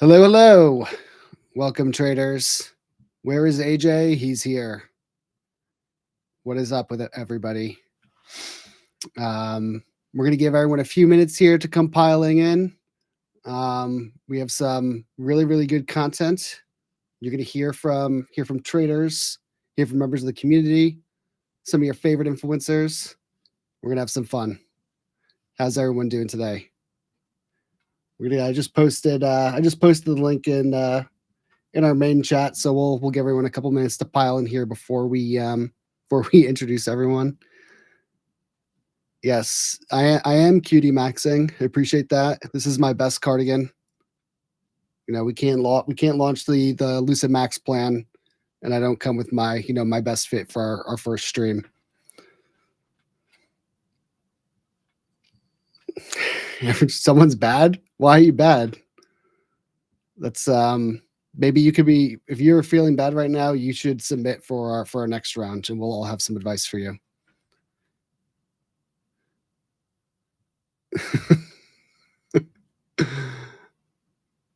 Hello, hello. Welcome, traders. Where is AJ? He's here. What is up with it, everybody? We're going to give everyone a few minutes here to come piling in. We have some really, really good content. You're going to hear from traders, hear from members of the community, some of your favorite influencers. We're going to have some fun. How's everyone doing today? I just posted the link in our main chat, so we'll give everyone a couple minutes to pile in here before we introduce everyone. Yes, I am QD maxing. I appreciate that. This is my best cardigan. You know, we can't launch the Lucid Max plan, and I don't come with my my best fit for our first stream. Someone's bad. Why are you bad? That's maybe you could be, if you're feeling bad right now, you should submit for our next round, and we'll all have some advice for you.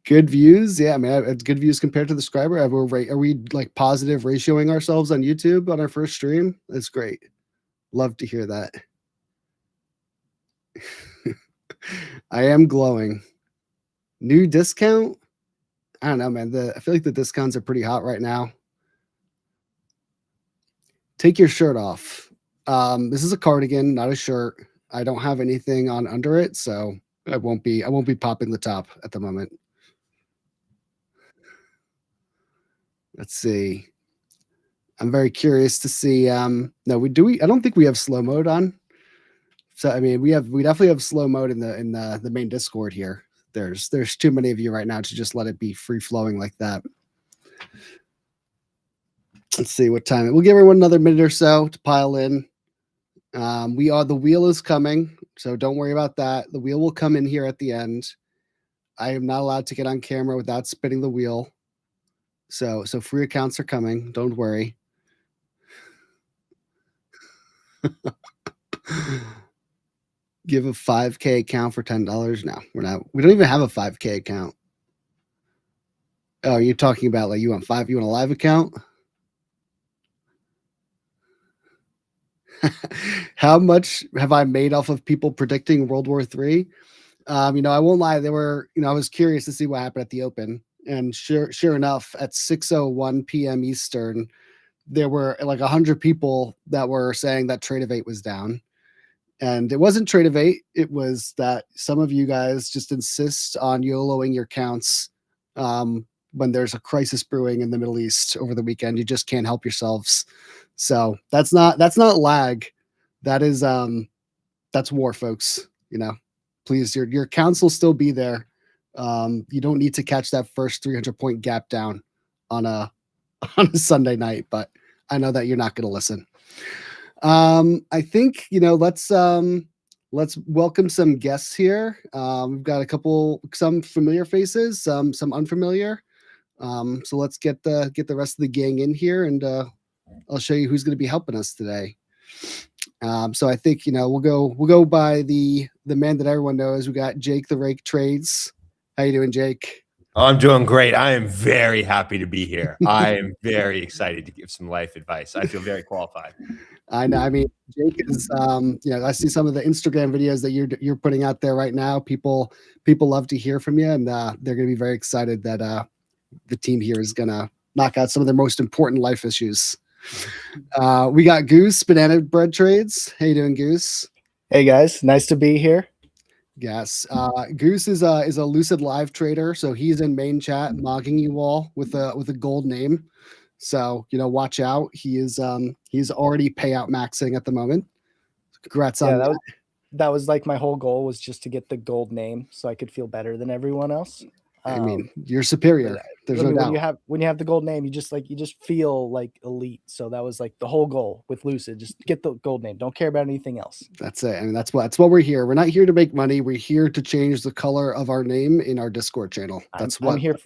Good views, yeah. I mean, it's good views compared to the subscriber. Are we like positive ratioing ourselves on YouTube on our first stream? That's great. Love to hear that. I am glowing. New discount? I don't know, man. I feel like the discounts are pretty hot right now. Take your shirt off. This is a cardigan, not a shirt. I don't have anything on under it, so I won't be popping the top at the moment. Let's see. I'm very curious to see. No, I don't think we have slow mode on. So I mean, we definitely have slow mode in the main Discord here. There's too many of you right now to just let it be free flowing like that. Let's see what time. We'll give everyone another minute or so to pile in. The wheel is coming, so don't worry about that. The wheel will come in here at the end. I am not allowed to get on camera without spinning the wheel. So free accounts are coming. Don't worry. Give a 5K account for $10. No, we're not. We don't even have a 5K account. Oh, you're talking about like you want a live account? How much have I made off of people predicting World War III? I won't lie. I was curious to see what happened at the Open, and sure enough, at 6:01 p.m. Eastern, there were like 100 people that were saying that Trade of 8 was down. And it wasn't Trade of 8. It was that some of you guys just insist on YOLOing your counts when there's a crisis brewing in the Middle East over the weekend. You just can't help yourselves. So that's not lag. That is that's war, folks. Please, your counts will still be there. You don't need to catch that first 300-point gap down on a Sunday night, but I know that you're not going to listen. I think let's welcome some guests here. We've got some familiar faces, some unfamiliar. So let's get the rest of the gang in here, and I'll show you who's going to be helping us today. So I think we'll go by the man that everyone knows. We got Jake the Rake Trades. How you doing, Jake? I'm doing great. I am very happy to be here. I am very excited to give some life advice. I feel very qualified. I know. I mean, Jake is, I see some of the Instagram videos that you're putting out there right now. People love to hear from you, and they're going to be very excited that the team here is going to knock out some of their most important life issues. We got Goose, Banana Bread Trades. How you doing, Goose? Hey guys, nice to be here. Yes, Goose is a Lucid Live trader, so he's in main chat mocking you all with a gold name. So watch out. He's already payout maxing at the moment. Congrats on that. That was like my whole goal, was just to get the gold name so I could feel better than everyone else. I mean, you're superior. There's no doubt. When you have the gold name, you just feel like elite. So that was like the whole goal with Lucid. Just get the gold name. Don't care about anything else. That's it. I mean, that's what we're here. We're not here to make money. We're here to change the color of our name in our Discord channel. I'm here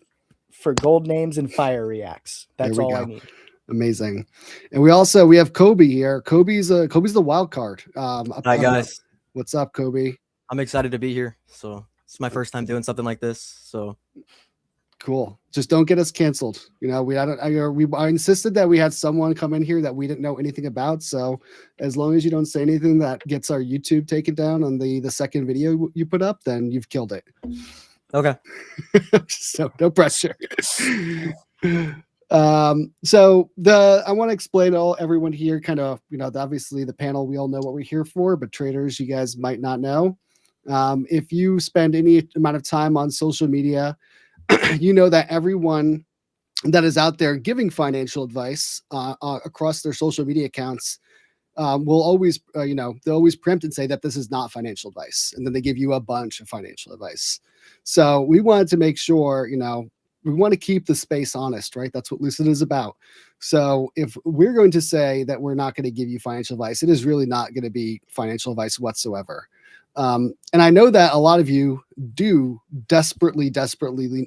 for gold names and fire reacts. That's all I need. Amazing. And we have Kobe here. Kobe's the wild card. Hi guys. What's up, Kobe? I'm excited to be here. So it's my first time doing something like this. So Cool. Just don't get us canceled. You know, I insisted that we had someone come in here that we didn't know anything about. So as long as you don't say anything that gets our YouTube taken down on the second video you put up, then you've killed it. Okay. So no pressure. So I want to explain to everyone here kind of, you know, obviously the panel, we all know what we're here for, but traders, you guys might not know. If you spend any amount of time on social media, you know that everyone that is out there giving financial advice across their social media accounts will always, they'll always preempt and say that this is not financial advice. And then they give you a bunch of financial advice. So we wanted to make sure, you know, we want to keep the space honest, right? That's what Lucid is about. So if we're going to say that we're not going to give you financial advice, it is really not going to be financial advice whatsoever. And I know that a lot of you do desperately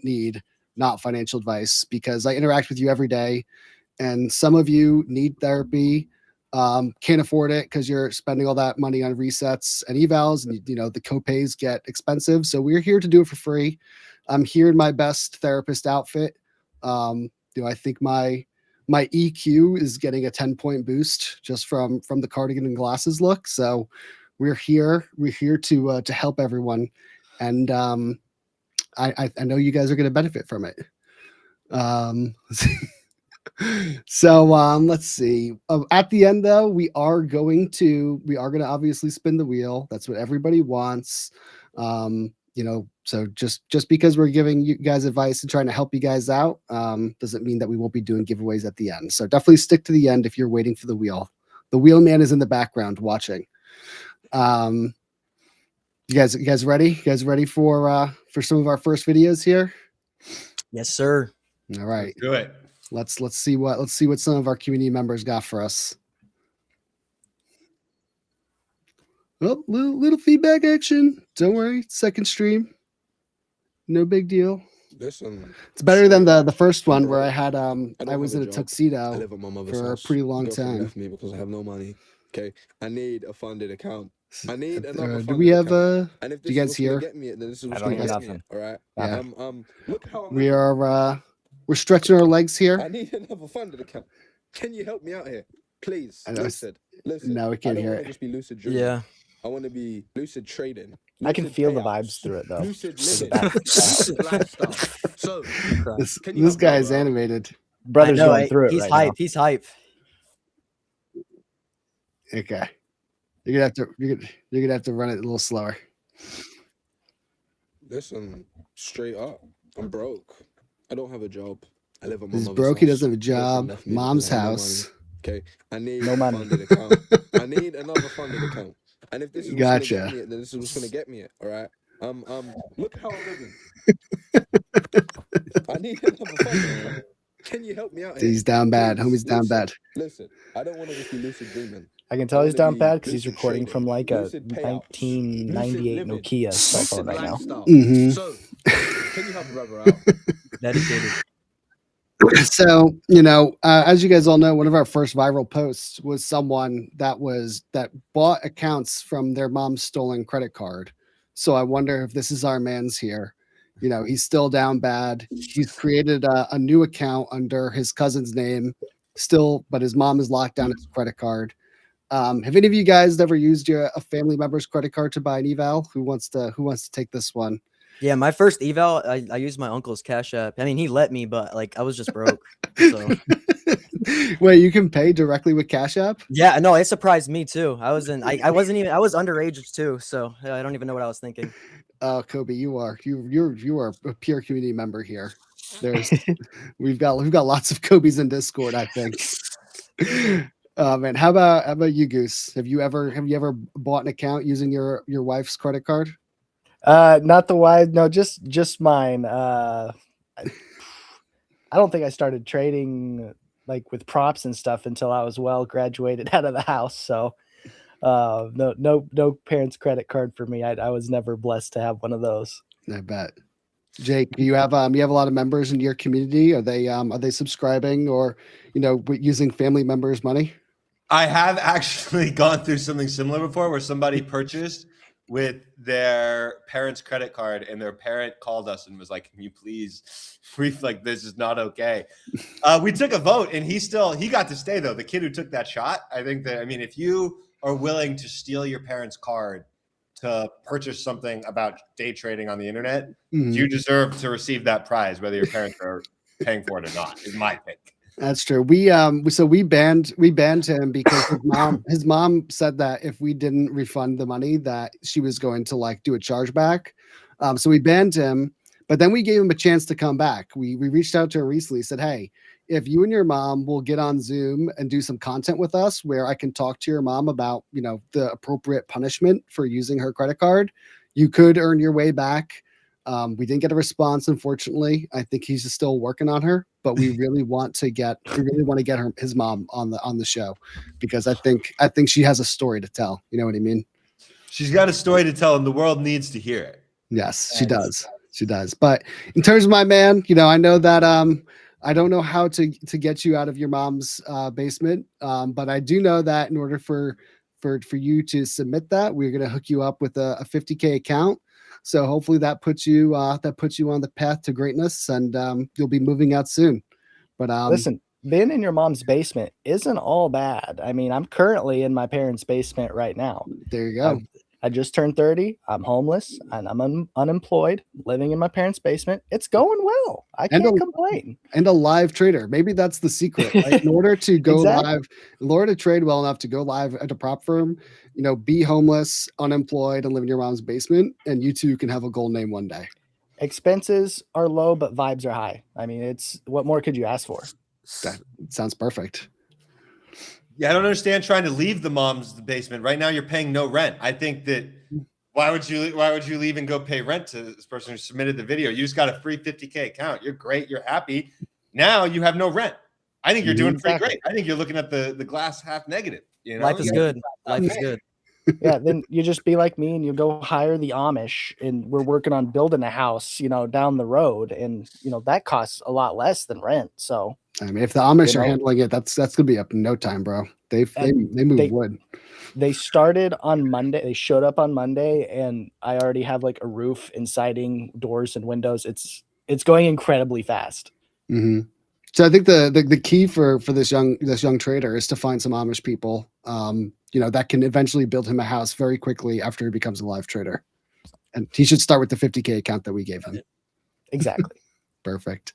need not financial advice, because I interact with you every day, and some of you need therapy, can't afford it because you're spending all that money on resets and evals, and you know the copays get expensive. So we're here to do it for free. I'm here in my best therapist outfit. I think my EQ is getting a 10-point boost just from the cardigan and glasses look. So we're here to help everyone, and I know you guys are going to benefit from it. So let's see. At the end, though, we are going to obviously spin the wheel. That's what everybody wants. So just because we're giving you guys advice and trying to help you guys out, doesn't mean that we won't be doing giveaways at the end. So definitely stick to the end if you're waiting for the wheel. The wheelman is in the background watching. You guys ready? You guys ready for some of our first videos here? Yes, sir. All right. Let's do it. Let's see what some of our community members got for us. Oh, little feedback action. Don't worry. Second stream. No big deal. Listen, It's better than the first one where I had don't I was have in a a job. I tuxedo live at my mother's for a house. pretty long My girlfriend time. left me because I have no money. Okay, I need a funded account. I need another Do funded we have account. And if do this you is guys what's gonna hear? get me it, then this is I what's don't gonna hear get me nothing. it. All right. Yeah. Look how I'm We living. are we're stretching our legs here. I need another funded account. Can you help me out here, please? I know it's- Listen. No, we I can't don't hear want it. to just be lucid dreaming. Yeah. I want to be lucid trading. I can lucid feel the payouts, vibes through it though. Lucid There's a living. back- lucid lifestyle. So, This can you this help me guy out, is bro? animated. Brother's I know, going through it he's right hype. now. He's hype. Okay. You're gonna have to run it a little slower. Listen, straight up, I'm broke. I don't have a job. I live at my He's mother's broke. He house. doesn't have a Girlfriend job. left me Mom's because I have no house. money. Okay, I need No a money. funded account. I need another funded account. And if this is what's gonna Gotcha. get me it, then this is what's gonna get me it. All right. Look how I'm living. I need another funded account. Can you help me out here? He's down bad. Please, Homie's down listen. bad. Listen, I don't want to just be lucid dreaming. I can tell I he's wanna down be bad because he's lucid recording trading, from like a lucid payouts, 1998 lucid living, Nokia cell phone lucid right now. lifestyle. Mhm. So, can you help a brother out? Dedicated. So, as you guys all know, one of our first viral posts was someone that bought accounts from their mom's stolen credit card. So I wonder if this is our man's here. He's still down bad. He's created a new account under his cousin's name still, but his mom has locked down his credit card. Have any of you guys ever used a family member's credit card to buy an eval? Who wants to take this one? Yeah, my first eval, I used my uncle's Cash App. I mean, he let me, but like I was just broke. So Wait, you can pay directly with Cash App? yeah, no, it surprised me too. I was underage too, so I don't even know what I was thinking. Oh, Kobe, you are a pure community member here. We've got lots of Kobe's in Discord, I think. And how about you, Goose? Have you ever bought an account using your wife's credit card? Not the wide, no, just mine. I don't think I started trading like with props and stuff until I was well graduated out of the house. So no parents' credit card for me. I was never blessed to have one of those. I bet. Jake, do you have a lot of members in your community? Are they subscribing or using family members' money? I have actually gone through something similar before where somebody purchased with their parents' credit card, and their parent called us and was like, "Can you please like this is not okay." We took a vote, and he got to stay though. The kid who took that shot, I think that, I mean, if you are willing to steal your parents' card to purchase something about day trading on the internet, Mhm. you deserve to receive that prize, whether your parents are paying for it or not. Is my pick. That's true. We banned him because his mom said that if we didn't refund the money, that she was going to like do a chargeback. So we banned him, but then we gave him a chance to come back. We reached out to him recently, said, "Hey, if you and your mom will get on Zoom and do some content with us where I can talk to your mom about, you know, the appropriate punishment for using her credit card, you could earn your way back." We didn't get a response, unfortunately. I think he's just still working on her, but we really want to get his mom on the show, because I think she has a story to tell. You know what I mean? She's got a story to tell, and the world needs to hear it. Yes, she does. She does. But in terms of my man, you know, I know that I don't know how to get you out of your mom's basement, but I do know that in order for you to submit that, we're going to hook you up with a 50K account. So hopefully that puts you on the path to greatness, and you'll be moving out soon. But Listen, being in your mom's basement isn't all bad. I mean, I'm currently in my parents' basement right now. there you go. I just turned 30. I'm homeless and I'm unemployed, living in my parents' basement. It's going well. I And can't complain. And a live trader. Maybe that's the secret. Right? In order to go Exactly. live, in order to trade well enough to go live at a prop firm, you know, be homeless, unemployed, and live in your mom's basement, and you too can have a gold name one day. Expenses are low, but vibes are high. I mean, it's what more could you ask for? That sounds perfect. Yeah, I don't understand trying to leave the mom's basement. Right now, you're paying no rent. I think that why would you leave and go pay rent to this person who submitted the video? You just got a free 50K account. You're great. You're happy. Now you have no rent. I think you're doing pretty Exactly. great. I think you're looking at the glass half negative. You know? Life is good. Life is good. Yeah, then you just be like me and you go hire the Amish, and we're working on building a house, you know, down the road, and you know that costs a lot less than rent. So I mean, if the Amish You are know? handling it, that's gonna be up in no time, bro. They move they- wood. they started on Monday. They showed up on Monday, and I already have like a roof and siding, doors and windows. It's going incredibly fast. hmm So I think the key for this young trader is to find some Amish people, you know, that can eventually build him a house very quickly after he becomes a live trader. And he should start with the 50K account that we gave him. Exactly. Perfect.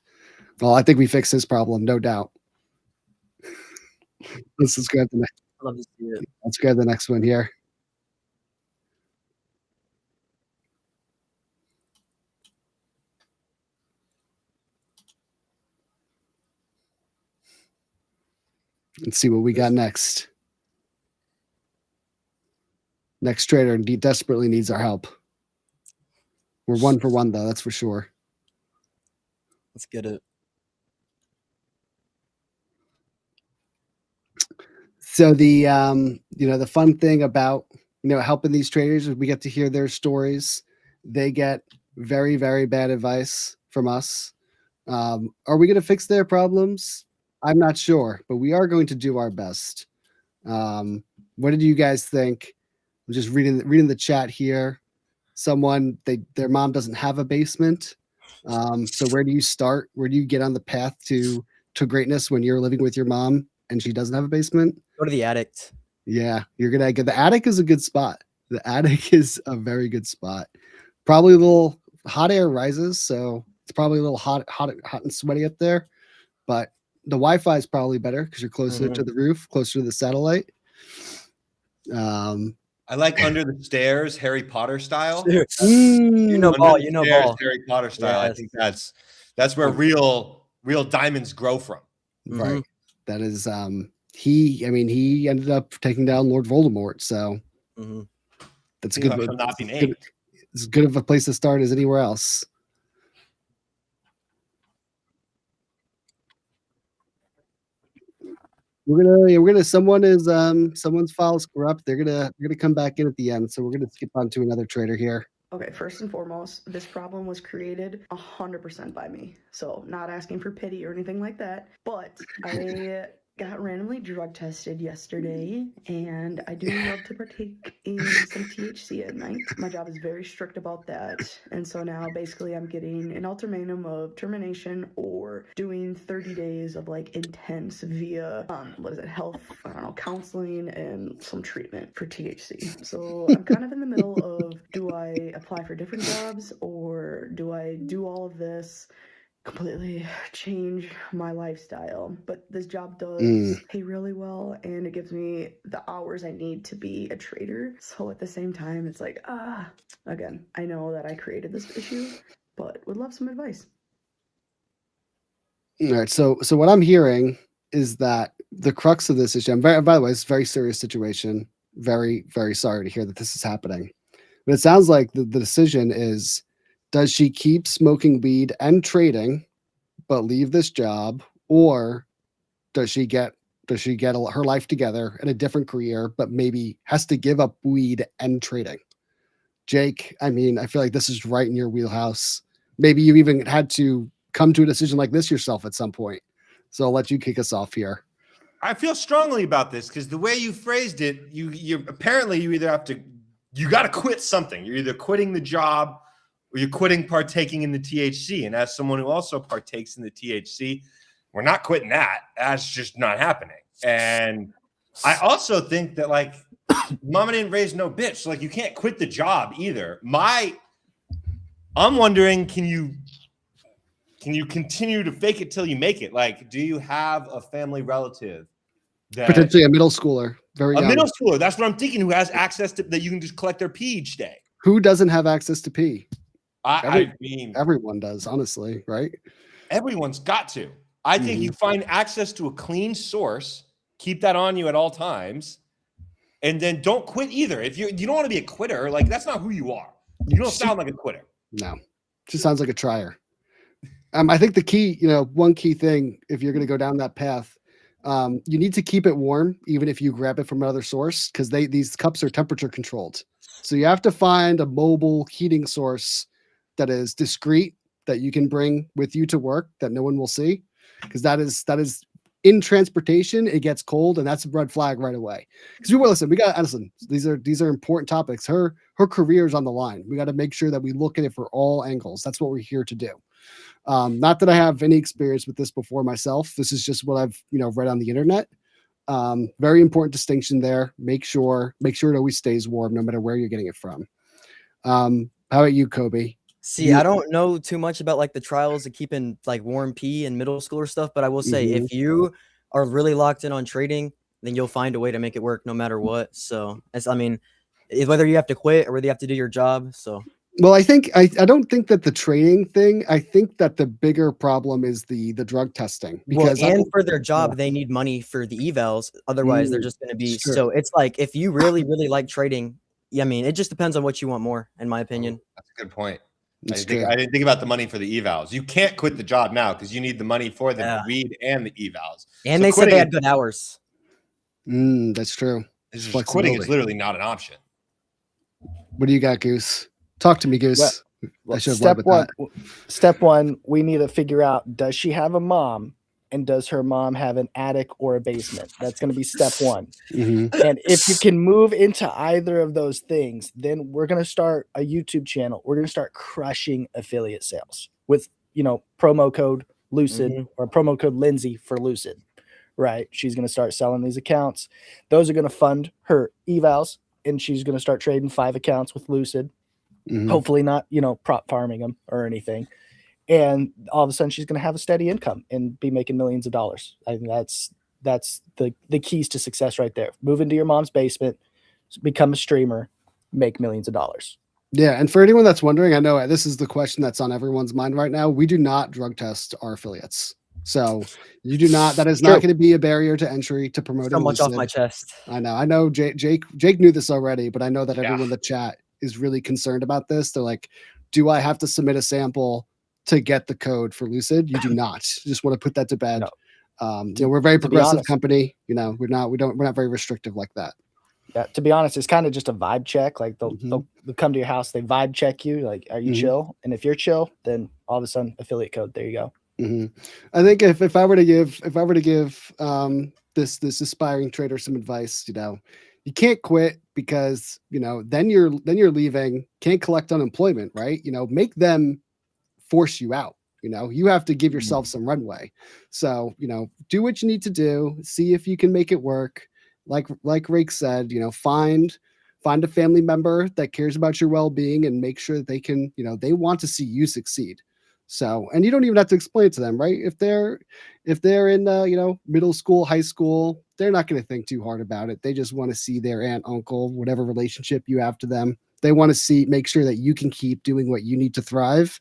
Well, I think we fixed his problem, no doubt. Let's grab the next. I love to see it. Let's grab the next one here. Let's see what we got next. Next trader desperately needs our help. We're 1 for 1 though, that's for sure. Let's get it. So the you know, the fun thing about, you know, helping these traders is we get to hear their stories. They get very, very bad advice from us. Are we going to fix their problems? I'm not sure, but we are going to do our best. What did you guys think? I'm just reading the chat here. Someone, their mom doesn't have a basement. So where do you start? Where do you get on the path to greatness when you're living with your mom and she doesn't have a basement? Go to the attic. Yeah, you're gonna get the attic is a good spot. The attic is a very good spot. Probably a little hot air rises, so it's probably a little hot and sweaty up there. But the Wi-Fi is probably better because you're closer to the roof, closer to the satellite. I like under the stairs, Harry Potter style. Dude, mm, you know Under ball. the You know stairs, ball. Harry Potter style. I Yes. think that's where real diamonds grow from. right. That is he ended up taking down Lord Voldemort, so Mhm. that's a He good. shall not be it's good- named. It's as good of a place to start as anywhere else. We're gonna someone's files corrupt. They're gonna come back in at the end, so we're gonna skip on to another trader here. Okay, first and foremost, this problem was created 100% by me. So, not asking for pity or anything like that. But I got randomly drug tested yesterday, and I do love to partake in some THC at night. My job is very strict about that, and so now basically I'm getting an ultimatum of termination or doing 30 days of like intense via health, I don't know, counseling and some treatment for THC. So I'm kind of in the middle of, do I apply for different jobs or do I do all of this, completely change my lifestyle? But this job does pay really well, and it gives me the hours I need to be a trader. So at the same time, it's like, again, I know that I created this issue, but would love some advice. All right. So what I'm hearing is that the crux of this issue, by the way, it's a very serious situation. Very, very sorry to hear that this is happening. But it sounds like the decision is, does she keep smoking weed and trading, but leave this job, or does she get her life together in a different career, but maybe has to give up weed and trading? Jake, I mean, I feel like this is right in your wheelhouse. Maybe you even had to come to a decision like this yourself at some point. So I'll let you kick us off here. I feel strongly about this because the way you phrased it, you apparently you either have to, you got to quit something. You're either quitting the job or you're quitting partaking in the THC. And as someone who also partakes in the THC, we're not quitting that. That's just not happening. And I also think that, like, mama didn't raise no bitch. So, like, you can't quit the job either. I'm wondering, can you continue to fake it till you make it? Like, do you have a family relative that Potentially a middle schooler, very young. middle schooler? That's what I'm thinking. Who has access to that? You can just collect their pee each day. Who doesn't have access to pee? I mean, Everyone does, honestly, right? everyone's got to. I think you find access to a clean source, keep that on you at all times, and then don't quit either. If you don't want to be a quitter, like, that's not who you are. You don't sound like a quitter. No, just sounds like a trier. I think the key, one key thing, if you're going to go down that path, you need to keep it warm, even if you grab it from another source, because these cups are temperature controlled. So you have to find a mobile heating source that is discreet, that you can bring with you to work, that no one will see, because that is in transportation. It gets cold, and that's a red flag right away. Because listen. These are important topics. Her career is on the line. We got to make sure that we look at it for all angles. That's what we're here to do. Not that I have any experience with this before myself. This is just what I've read on the internet. Very important distinction there. Make sure it always stays warm, no matter where you're getting it from. How about you, Kobe? See, I don't know too much about like the trials of keeping like warm pee and middle schooler stuff, but I will say if you are really locked in on trading, then you'll find a way to make it work no matter what. So whether you have to quit or whether you have to do your job. So well, I think I don't think that the trading thing. I think that the bigger problem is the drug testing, because for their job they need money for the evals. Otherwise, they're just going to be. So it's like, if you really really like trading, I mean, it just depends on what you want more, in my opinion. That's a good point. I didn't think about the money for the evals. You can't quit the job now because you need the money for the weed and the evals. And so they said they had good hours. That's true. Quitting is literally not an option. What do you got, Goose? Talk to me, Goose. Well, step one, we need to figure out, does she have a mom, and does her mom have an attic or a basement? That's going to be step one. And if you can move into either of those things, then we're going to start a YouTube channel. We're going to start crushing affiliate sales with, promo code Lucid or promo code Lindsay for Lucid, right? She's going to start selling these accounts. Those are going to fund her evals, and she's going to start trading 5 accounts with Lucid. Hopefully not, prop farming them or anything. And all of a sudden she's going to have a steady income and be making millions of dollars. I think that's the keys to success right there. Move into your mom's basement, become a streamer, make millions of dollars. Yeah. And for anyone that's wondering, I know this is the question that's on everyone's mind right now. We do not drug test our affiliates. So you do not, that is not going to be a barrier to entry to promote. So much off my chest. I know Jake knew this already, but I know that everyone in the chat is really concerned about this. They're like, do I have to submit a sample to get the code for Lucid? You do not. Just want to put that to bed. No. We're a very progressive company. We're not very restrictive like that. Yeah, to be honest, it's kind of just a vibe check. Like they'll come to your house, they vibe check you. Like, are you chill? And if you're chill, then all of a sudden affiliate code. There you go. I think if I were to give this aspiring trader some advice. You can't quit because then you're leaving, can't collect unemployment, right? Make them force you out. You have to give yourself some runway. So do what you need to do, see if you can make it work. Like Rake said, find a family member that cares about your well-being and make sure that they can, they want to see you succeed. So, and you don't even have to explain it to them, right? If they're in middle school, high school, they're not going to think too hard about it. They just want to see their aunt, uncle, whatever relationship you have to them. They want to make sure that you can keep doing what you need to thrive.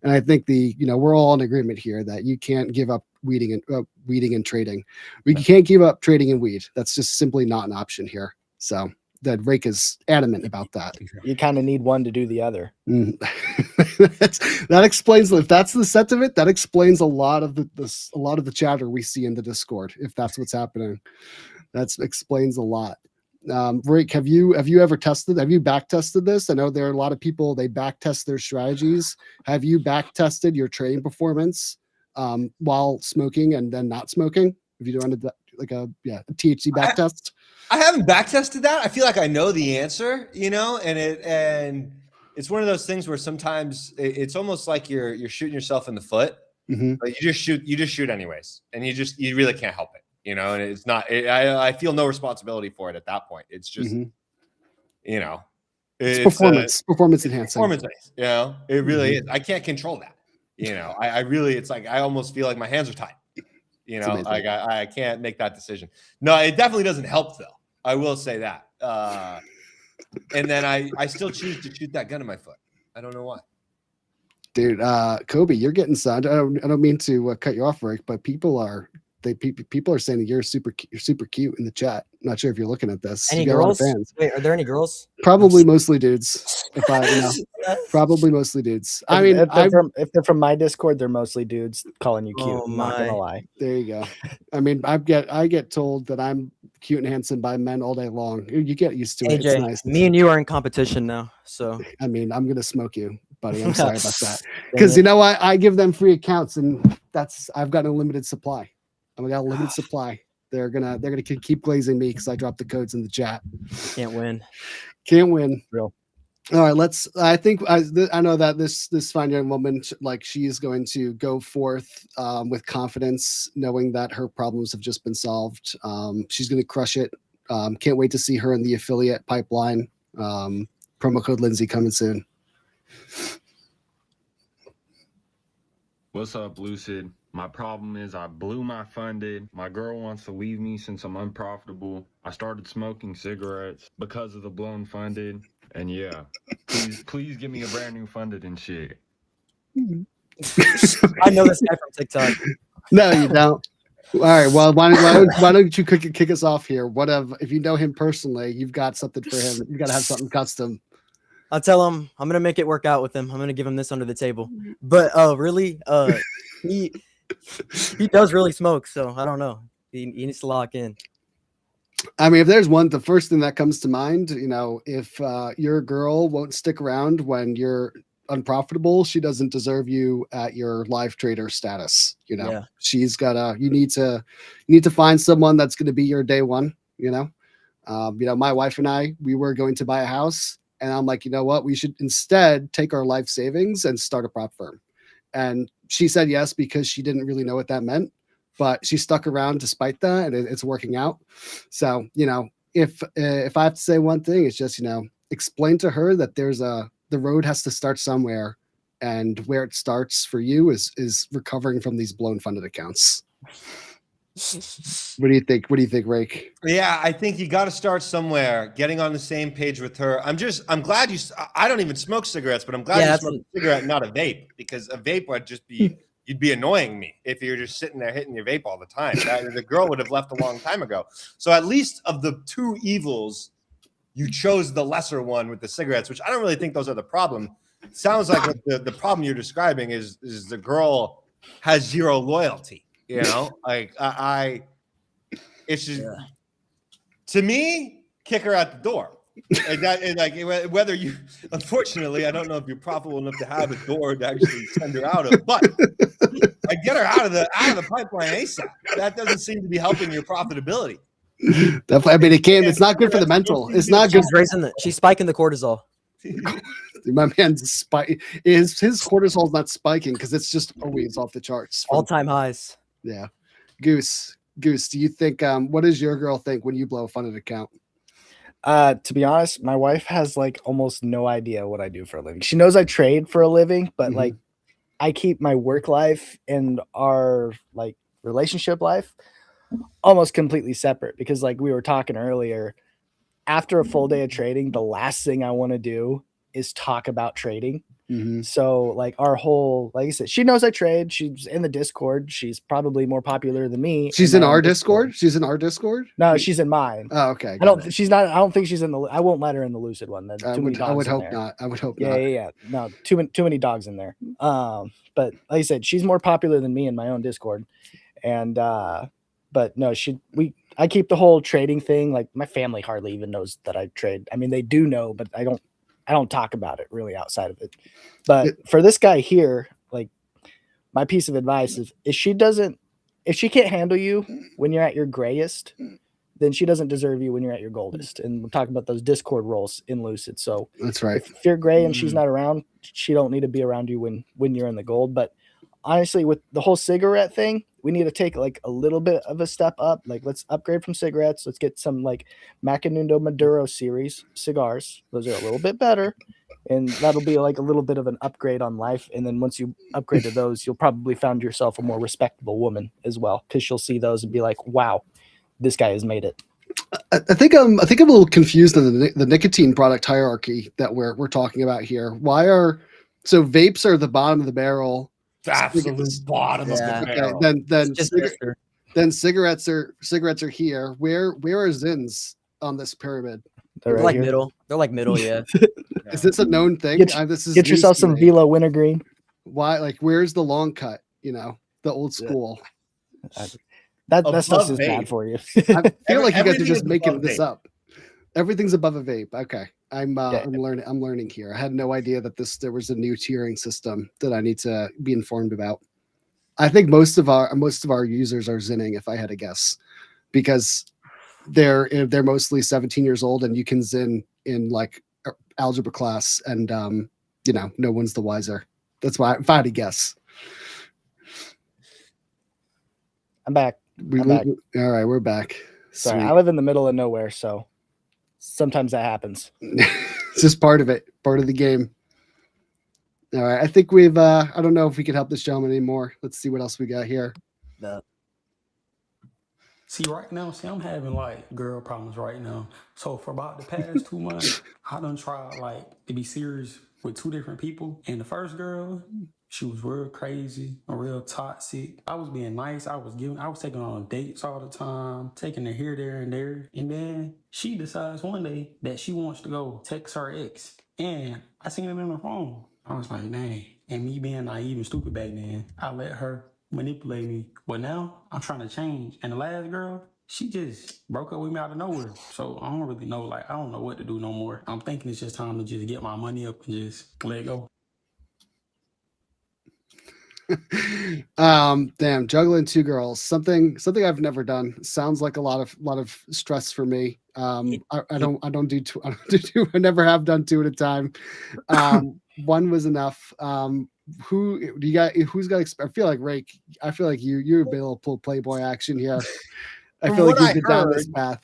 And I think we're all in agreement here that you can't give up weeding and trading. We can't give up trading and weed. That's just simply not an option here. So that Rake is adamant about that. You kind of need one to do the other. That explains, if that's the sentiment, that explains a lot of the chatter we see in the Discord. If that's what's happening, that explains a lot. Rake, have you back tested this? I know there are a lot of people, they back test their strategies. Have you back tested your trading performance while smoking and then not smoking? Have you done a THC back test? I haven't back tested that. I feel like I know the answer, and it's one of those things where sometimes it's almost like you're shooting yourself in the foot, but you just shoot anyways, and you really can't help it, and it's not. I feel no responsibility for it at that point. It's just, it's performance enhancing. Performance, it really is. I can't control that. I really, it's like I almost feel like my hands are tied. Like I can't make that decision. No, it definitely doesn't help though. I will say that. And then I still choose to shoot that gun in my foot. I don't know why. Dude, Kobe, you're getting sunned. I don't mean to cut you off, Rick, but people are saying that you're super cute in the chat. Not sure if you're looking at this. Any girls? Wait, are there any girls? Probably mostly dudes. Probably mostly dudes. I mean, if they're from my Discord, they're mostly dudes calling you cute. Oh, I'm not gonna lie. There you go. I mean, I get told that I'm cute and handsome by men all day long. You get used to it. AJ, it's nice. Me and you are in competition now, so I mean, I'm gonna smoke you, buddy. I'm sorry about that. Because I give them free accounts, and I've got a limited supply. I've got a limited supply. They're gonna keep glazing me because I dropped the codes in the chat. can't win. Can't win. Real. All right, I think I know that this fine young woman, like, she is going to go forth with confidence, knowing that her problems have just been solved. She's going to crush it. Can't wait to see her in the affiliate pipeline. Promo code Lindsay coming soon. What's up, Lucid? My problem is I blew my funded. My girl wants to leave me since I'm unprofitable. I started smoking cigarettes because of the blown funded. And yeah, please give me a brand new funded and shit. I know this guy from TikTok. No, you don't. All right. Well, why don't you kick us off here? If you know him personally, you've got something for him. You got to have something custom. I'll tell him I'm gonna make it work out with him. I'm gonna give him this under the table. But really, he does really smoke, so I don't know. He needs to lock in. I mean, if there's the first thing that comes to mind, if your girl won't stick around when you're unprofitable, she doesn't deserve you at your live trader status. Yeah. She's got you need to find someone that's going to be your day one. My wife and I, we were going to buy a house, and I'm like, you know what? We should instead take our life savings and start a prop firm. And she said yes because she didn't really know what that meant. But she stuck around despite that, and it's working out. So, if I have to say one thing, it's just, explain to her that the road has to start somewhere, and where it starts for you is recovering from these blown funded accounts. What do you think? What do you think, Rake? Yeah, I think you got to start somewhere, getting on the same page with her. I'm glad I don't even smoke cigarettes, but I'm glad you smoke a cigarette, not a vape, because a vape would just be, you'd be annoying me if you're just sitting there hitting your vape all the time. The girl would have left a long time ago. So at least of the two evils, you chose the lesser one with the cigarettes, which I don't really think those are the problem. It sounds like what the problem you're describing is the girl has zero loyalty. Like it's just, to me, kick her out the door. Whether you, unfortunately, I don't know if you're profitable enough to have a door to actually send her out of, but Like, get her out of the pipeline ASAP. That doesn't seem to be helping your profitability. Definitely. I mean, it can. It's not good for the mental. It's not good. She's spiking the cortisol. My man's his cortisol's not spiking because it's just always off the charts. All time highs. Yeah. Goose, do you think what does your girl think when you blow a funded account? To be honest, my wife has like almost no idea what I do for a living. She knows I trade for a living, but like I keep my work life and our like relationship life almost completely separate because like we were talking earlier, after a full day of trading, the last thing I want to do is talk about trading. So like our whole, like I said, she knows I trade. She's in the Discord. She's probably more popular than me. She's in our Discord. She's in our Discord. No, she's in mine. Oh, okay. I don't. She's not. I don't think she's in the. I won't let her in the Lucid one. I would hope not. I would hope not. Yeah. No, too many dogs in there. But like I said, she's more popular than me in my own Discord, and but no, I keep the whole trading thing. Like my family hardly even knows that I trade. I mean, they do know, but I don't talk about it really outside of it. But for this guy here, like my piece of advice is if she can't handle you when you're at your grayest, then she doesn't deserve you when you're at your goldest. And we're talking about those Discord roles in Lucid. So that's right. If you're gray and she's not around, she don't need to be around you when you're in the gold. But honestly, with the whole cigarette thing, we need to take like a little bit of a step up. Like let's upgrade from cigarettes. Let's get some like Macanudo Maduro series cigars. Those are a little bit better. And that'll be like a little bit of an upgrade on life. And then once you upgrade to those, you'll probably find yourself a more respectable woman as well. Cause she'll see those and be like, wow, this guy has made it. I think I'm a little confused in the nicotine product hierarchy that we're talking about here. So vapes are the bottom of the barrel. Absolute bottom of the barrel. Then cigarettes are here. Where are Zins on this pyramid? They're right like here. middle. They're like middle, yeah. Is this a known thing? Get yourself some Velo Wintergreen. Why? Like, where's the long cut? The old school. That stuff is vape. bad for you. I feel like you guys are Everything just is making above this vape. up. Everything's above a vape. Okay, I'm learning here. I had no idea that there was a new tiering system that I need to be informed about. I think most of our users are zinning, if I had to guess, because they're mostly 17 years old and you can zin in like algebra class and no one's the wiser. That's why if I had to guess. I'm back. All right, we're back. Sorry, Sweet. I live in the middle of nowhere, so sometimes that happens. It's just part of it, part of the game. All right, I think we've I don't know if we can help this gentleman anymore. Let's see what else we got here. See, right now, I'm having like girl problems right now. So for about the past 2 months, I done tried like to be serious with 2 different people. And the first girl, she was real crazy and real toxic. I was being nice. I was taking her on dates all the time, taking her here, there, and there. And then she decides one day that she wants to go text her ex. And I seen it in her phone. I was like, dang. And me being naive and stupid back then, I let her manipulate me. But now I'm trying to change. And the last girl, she just broke up with me out of nowhere. So I don't really know. Like, I don't know what to do no more. I'm thinking it's just time to just get my money up and just let it go. Damn, juggling 2 girls, something I've never done. Sounds like a lot of stress for me. I don't do 2. I never have done 2 at a time. 1 was enough. Who's got? I feel like Rake. I feel like you're a bit of pull Playboy action here. I feel like you've been down this path.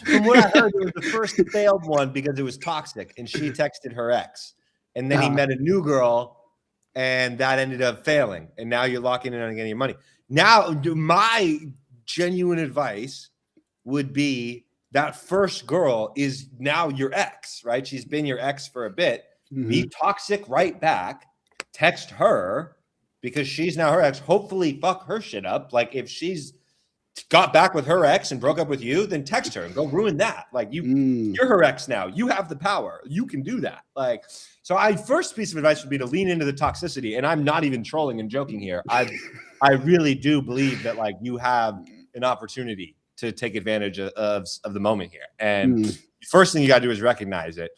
From what I heard, it was the first failed one because it was toxic, and she texted her ex, and then he met a new girl. And that ended up failing. And now you're locking in on getting your money. Now, my genuine advice would be that first girl is now your ex, right? She's been your ex for a bit. Be toxic right back. Text her because she's now her ex. Hopefully fuck her shit up. Like if she's got back with her ex and broke up with you, then text her and go ruin that. Like you're her ex now. You have the power. You can do that. Like, so first piece of advice would be to lean into the toxicity. And I'm not even trolling and joking here. I really do believe that like you have an opportunity to take advantage of the moment here. And the first thing you got to do is recognize it.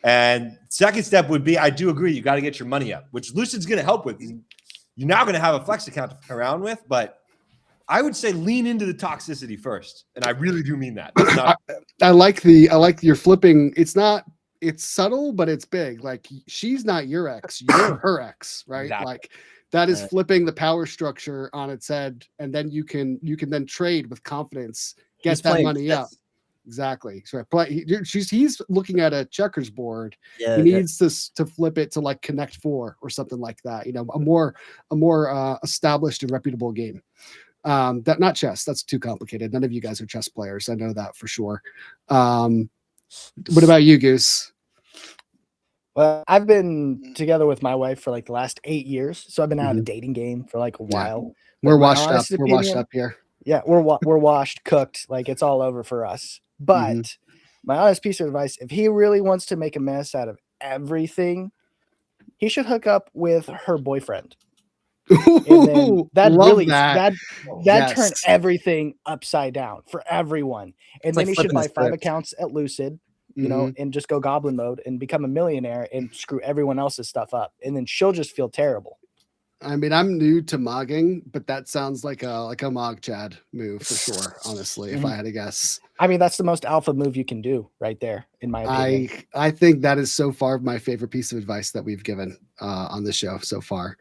And second step would be, I do agree, you got to get your money up, which Lucid's going to help with. you're now going to have a flex account to fuck around with, but I would say lean into the toxicity first. And I really do mean that. That's not, I like your flipping. It's subtle, but it's big. Like she's not your ex, you're her ex, right? Exactly. Like that is Right. flipping the power structure on its head, and then you can then trade with confidence, get He's that playing money up. chess. Exactly. So he's looking at a checkers board. Yeah, He needs to flip it to like Connect Four or something like that. You know, a more established and reputable game. That not chess. That's too complicated. None of you guys are chess players. I know that for sure. What about you, Goose? Well, I've been together with my wife for like the last 8 years, so I've been out of the dating game for like a while. We're But my washed up. honest We're washed opinion- up here. Yeah, we're washed, cooked, like it's all over for us. But my honest piece of advice: if he really wants to make a mess out of everything, he should hook up with her boyfriend. And then that Love really that. that turned Yes. everything upside down for everyone. And It's then like he should flipping the buy 5 script. accounts at Lucid, you Mm-hmm. know, and just go goblin mode and become a millionaire and screw everyone else's stuff up. And then she'll just feel terrible. I mean, I'm new to mogging, but that sounds like a Mog Chad move for sure. Honestly, if I had to guess, I mean, that's the most alpha move you can do right there, in my opinion. I think that is so far my favorite piece of advice that we've given on the show so far.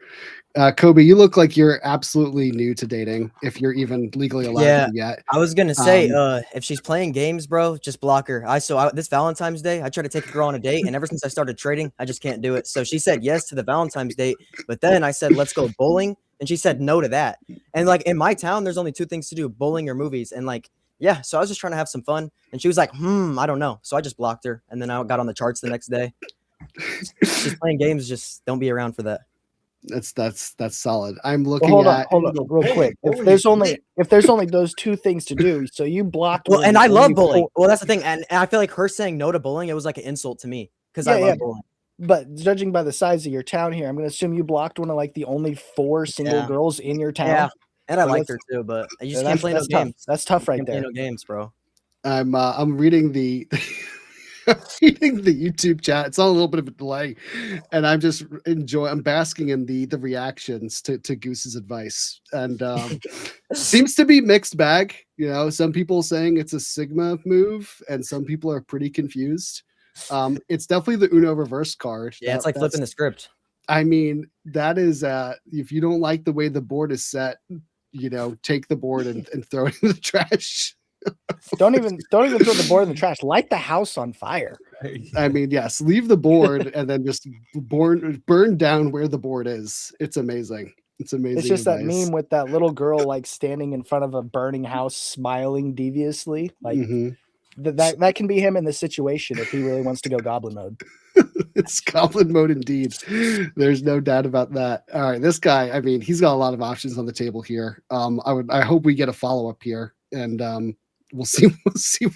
Kobe, you look like you're absolutely new to dating, if you're even legally allowed Yeah. to yet. I was gonna say, Um, if she's playing games, bro, just block her. This Valentine's Day, I tried to take a girl on a date, and ever since I started trading, I just can't do it. So she said yes to the Valentine's date, but then I said let's go bowling, and she said no to that. And like in my town, there's only 2 things to do: bowling or movies. And like, yeah, so I was just trying to have some fun, and she was like, I don't know. So I just blocked her, and then I got on the charts the next day. She's playing games, just don't be around for that. That's solid. I'm Well, looking hold at on, real quick. If there's only those 2 things to do, so you blocked. Well, one and of I the love only bowling. 4 Well, that's the thing, and I feel like her saying no to bowling, it was like an insult to me because I Yeah, love yeah. bowling. But judging by the size of your town here, I'm going to assume you blocked one of like the only 4 single Yeah. girls in your town. Yeah, and I So liked that's- her too, but you Yeah, just can't play no that's tough. games. That's tough right Can't play there. no games, bro. I'm reading the reading the YouTube chat. It's on a little bit of a delay, and I'm just I'm basking in the reactions to Goose's advice, and seems to be mixed bag. You know, some people saying it's a Sigma move, and some people are pretty confused. It's definitely the Uno reverse card. Yeah, it's like flipping the script. I mean, that is if you don't like the way the board is set, you know, take the board and throw it in the trash. Don't even throw the board in the trash. Light the house on fire. I mean, yes, leave the board and then just burn down where the board is. It's amazing. It's amazing. It's just that advice. meme with that little girl like standing in front of a burning house, smiling deviously. Like Mhm. that can be him in this situation if he really wants to go goblin mode. It's goblin mode indeed. There's no doubt about that. All right, this guy, I mean, he's got a lot of options on the table here. I hope we get a follow up here, and we'll see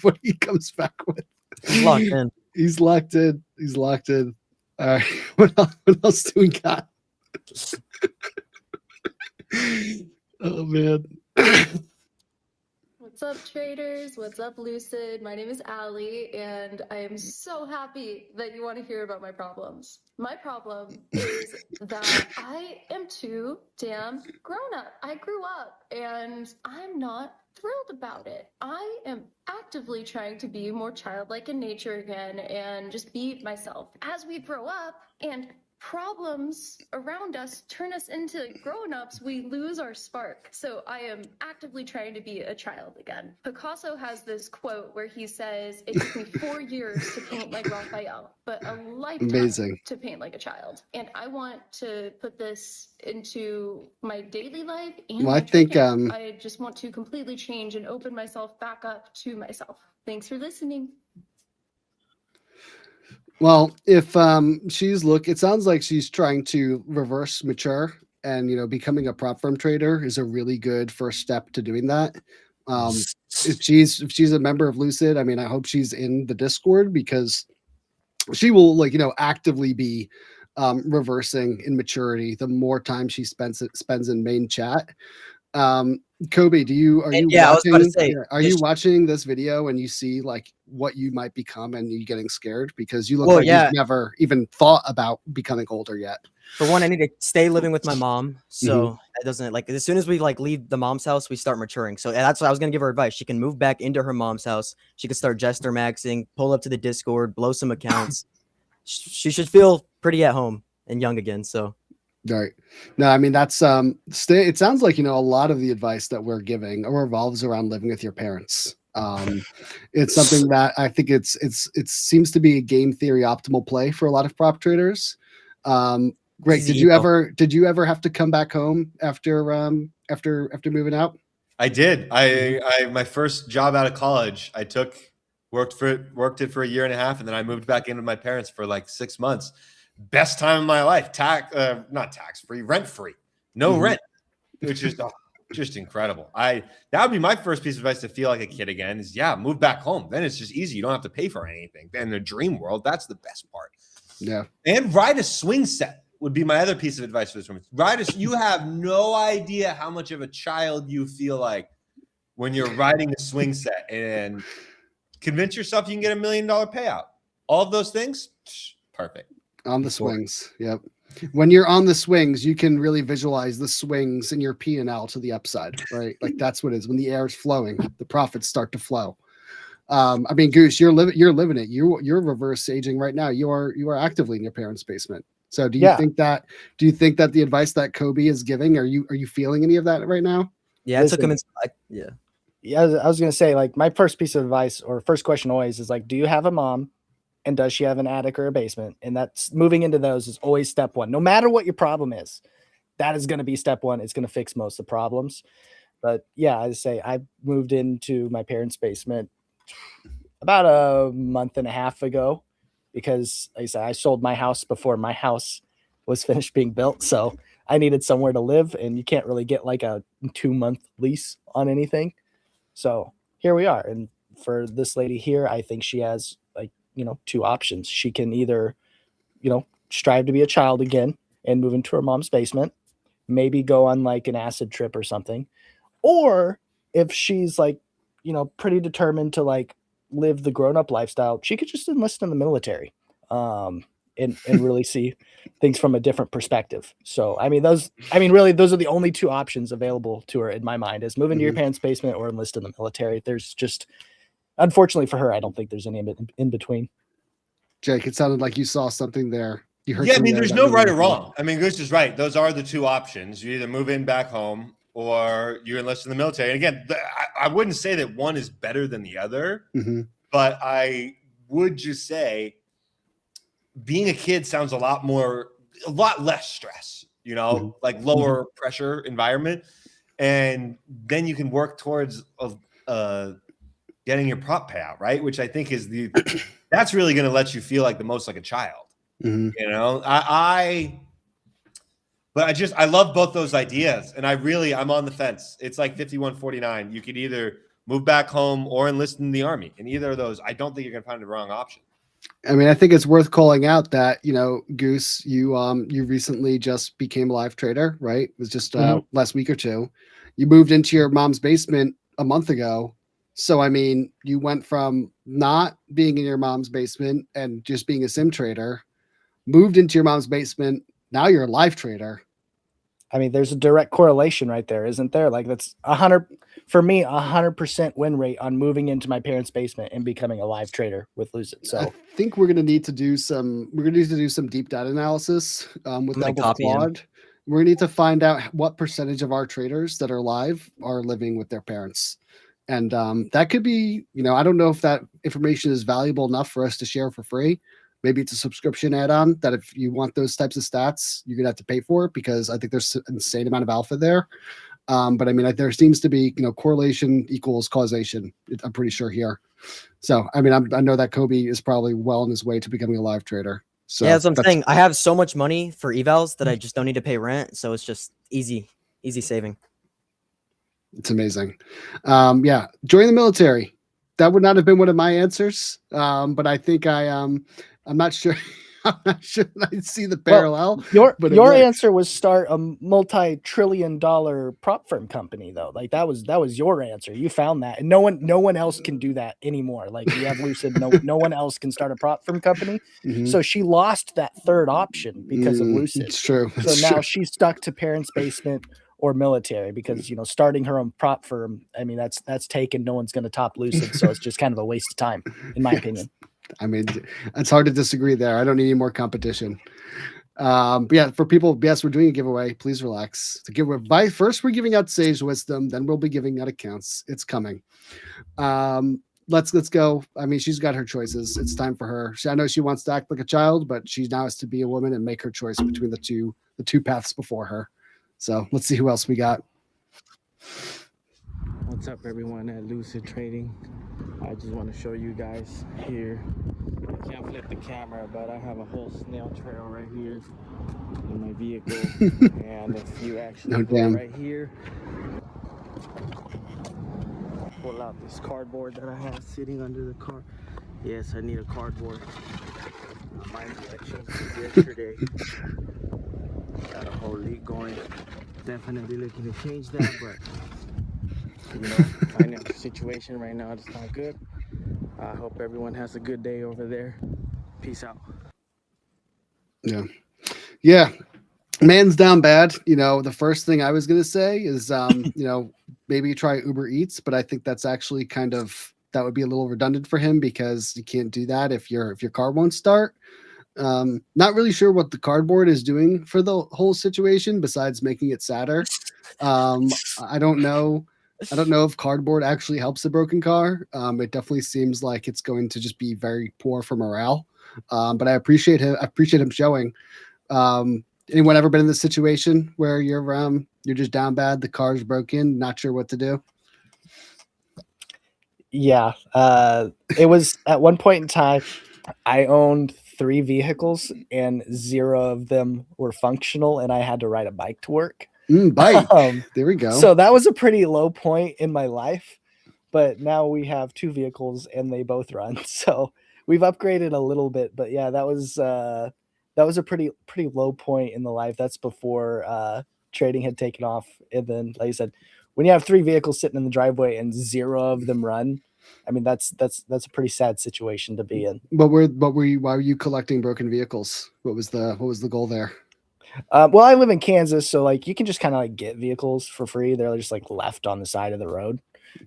what he comes back with. He's locked in. He's locked in. He's locked in. All right, what else do we got? Oh man. What's up, traders? What's up, Lucid? My name is Allie, and I am so happy that you want to hear about my problems. My problem is that I am too damn grown up. I grew up, and I'm not thrilled about it. I am actively trying to be more childlike in nature again and just be myself. As we grow up and problems around us turn us into grown-ups, we lose our spark. So I am actively trying to be a child again. Picasso has this quote where he says, "It took me 4 years to paint like Raphael, but a lifetime Amazing. to paint like a child." And I want to put this into my daily life and Well, I my think, trading. I just want to completely change and open myself back up to myself. Thanks for listening. Well, if it sounds like she's trying to reverse mature, and you know, becoming a prop firm trader is a really good first step to doing that. If she's a member of Lucid, I mean, I hope she's in the Discord, because she will, like, you know, actively be reversing in maturity the more time she spends in main chat. Kobe, are you yeah, I was about to watching? say, Are you watching this video and you see like what you might become and you getting scared because you look Well, like yeah. you've never even thought about becoming older yet? For one, I need to stay living with my mom, so that doesn't like as soon as we like leave the mom's house, we start maturing. So that's what I was gonna give her advice. She can move back into her mom's house. She could start jester maxing, pull up to the Discord, blow some accounts. She should feel pretty at home and young again. So Right. No, I mean that's it sounds like, you know, a lot of the advice that we're giving revolves around living with your parents. It's something that I think it seems to be a game theory optimal play for a lot of prop traders. Greg, did you ever have to come back home after moving out? I did. I my first job out of college, I worked it for a year and a half, and then I moved back in with my parents for like 6 months. Best time of my life. Not tax free, rent free, no rent, which is just incredible. That would be my first piece of advice to feel like a kid again. Is move back home. Then it's just easy. You don't have to pay for anything. In the dream world, that's the best part. Yeah, and ride a swing set would be my other piece of advice for this woman. You have no idea how much of a child you feel like when you're riding a swing set, and convince yourself you can get $1 million payout. All of those things, perfect. On the swings. Yep. When you're on the swings, you can really visualize the swings in your P&L to the upside, right? Like that's what it is. When the air is flowing, the profits start to flow. I mean, Goose, you're living it. You're reverse aging right now. You are actively in your parents' basement. So do you think that the advice that Kobe is giving, are you feeling any of that right now? Yeah, I took him Yeah, I was gonna say, like, my first piece of advice or first question always is like, do you have a mom? And does she have an attic or a basement? And that's moving into those is always step one. No matter what your problem is, that is going to be step one. It's going to fix most of the problems. But yeah, I say I moved into my parents' basement about a month and a half ago because, like I said, I sold my house before my house was finished being built. So I needed somewhere to live, and you can't really get like a 2-month lease on anything. So here we are. And for this lady here, I think she has like, 2 options. She can either, strive to be a child again and move into her mom's basement, maybe go on like an acid trip or something. Or if she's like, pretty determined to like live the grown-up lifestyle, she could just enlist in the military and really see things from a different perspective. So, really, those are the only 2 options available to her in my mind, is move into your parents' basement or enlist in the military. There's just, unfortunately for her, I don't think there's any in between. Jake, it sounded like you saw something there. You heard there's no right or wrong. I mean, Goose is right. Those are the 2 options. You either move in back home or you enlist in the military. And again, I wouldn't say that one is better than the other, but I would just say being a kid sounds a lot less stress, like lower pressure environment. And then you can work towards getting your prop payout, right? Which I think is that's really going to let you feel like the most like a child. I love both those ideas, and I'm on the fence. It's like 51-49. You could either move back home or enlist in the army. In either of those, I don't think you're going to find the wrong option. I mean, I think it's worth calling out that, Goose, you recently just became a live trader, right? It was just last week or 2. You moved into your mom's basement a month ago. So, I mean, you went from not being in your mom's basement and just being a sim trader, moved into your mom's basement. Now you're a live trader. I mean, there's a direct correlation right there, isn't there? Like that's 100% win rate on moving into my parents' basement and becoming a live trader with Lucid. So I think we're going to need to do some deep data analysis with Double Quad. We're going to need to find out what percentage of our traders that are live are living with their parents. And that could be, I don't know if that information is valuable enough for us to share for free. Maybe it's a subscription add-on that if you want those types of stats, you're going to have to pay for it, because I think there's an insane amount of alpha there. But I mean, there seems to be, correlation equals causation. I'm pretty sure here. So, I mean, I know that Kobe is probably well on his way to becoming a live trader. So yeah, that's what I'm saying. I have so much money for evals that I just don't need to pay rent. So it's just easy saving. It's amazing. Yeah. Join the military. That would not have been one of my answers. But I think I'm not sure. I'm not sure I see the parallel. Your but it your works. answer was start a multi-trillion-dollar prop firm company, though. Like that was your answer. You found that, and no one else can do that anymore. Like you have Lucid, no one else can start a prop firm company. Mhm. So she lost that third option because of Lucid. It's true. So It's now true. she's stuck to parents' basement or military because starting her own prop firm. I mean that's taken. No one's going to top Lucid, so it's just kind of a waste of time, in my opinion. I mean, it's hard to disagree there. I don't need any more competition. But yeah, for people, yes, we're doing a giveaway. Please relax. The giveaway. First, we're giving out Sage Wisdom. Then we'll be giving out accounts. It's coming. Let's go. I mean, she's got her choices. It's time for her. I know she wants to act like a child, but she now has to be a woman and make her choice between the two paths before her. So let's see who else we got. What's up, everyone at Lucid Trading? I just want to show you guys here. I can't flip the camera, but I have a whole snail trail right here in my vehicle. And if you actually go right here, pull out this cardboard that I have sitting under the car. Yes, I need a cardboard. Mine got changed yesterday. Got a whole leak going. Definitely looking to change that, but financial situation right now is not good. I hope everyone has a good day over there. Peace out. Yeah. Man's down bad. The first thing I was going to say is, maybe try Uber Eats, but I think that's actually that would be a little redundant for him because you can't do that if your car won't start. Not really sure what the cardboard is doing for the whole situation besides making it sadder. I don't know if cardboard actually helps a broken car. It definitely seems like it's going to just be very poor for morale. But I appreciate him showing. Anyone ever been in this situation where you're just down bad, the car's broken, not sure what to do? Yeah. It was at one point in time, I owned 3 vehicles and 0 of them were functional, and I had to ride a bike to work. Bike. There we go. So that was a pretty low point in my life, but now we have 2 vehicles and they both run. So we've upgraded a little bit, but yeah, that was a pretty low point in the life. That's before trading had taken off. And then, like I said, when you have 3 vehicles sitting in the driveway and 0 of them run, I mean, that's a pretty sad situation to be in. Why were you collecting broken vehicles? What was the goal there? Well, I live in Kansas, so like you can just kind of like get vehicles for free. They're just like left on the side of the road.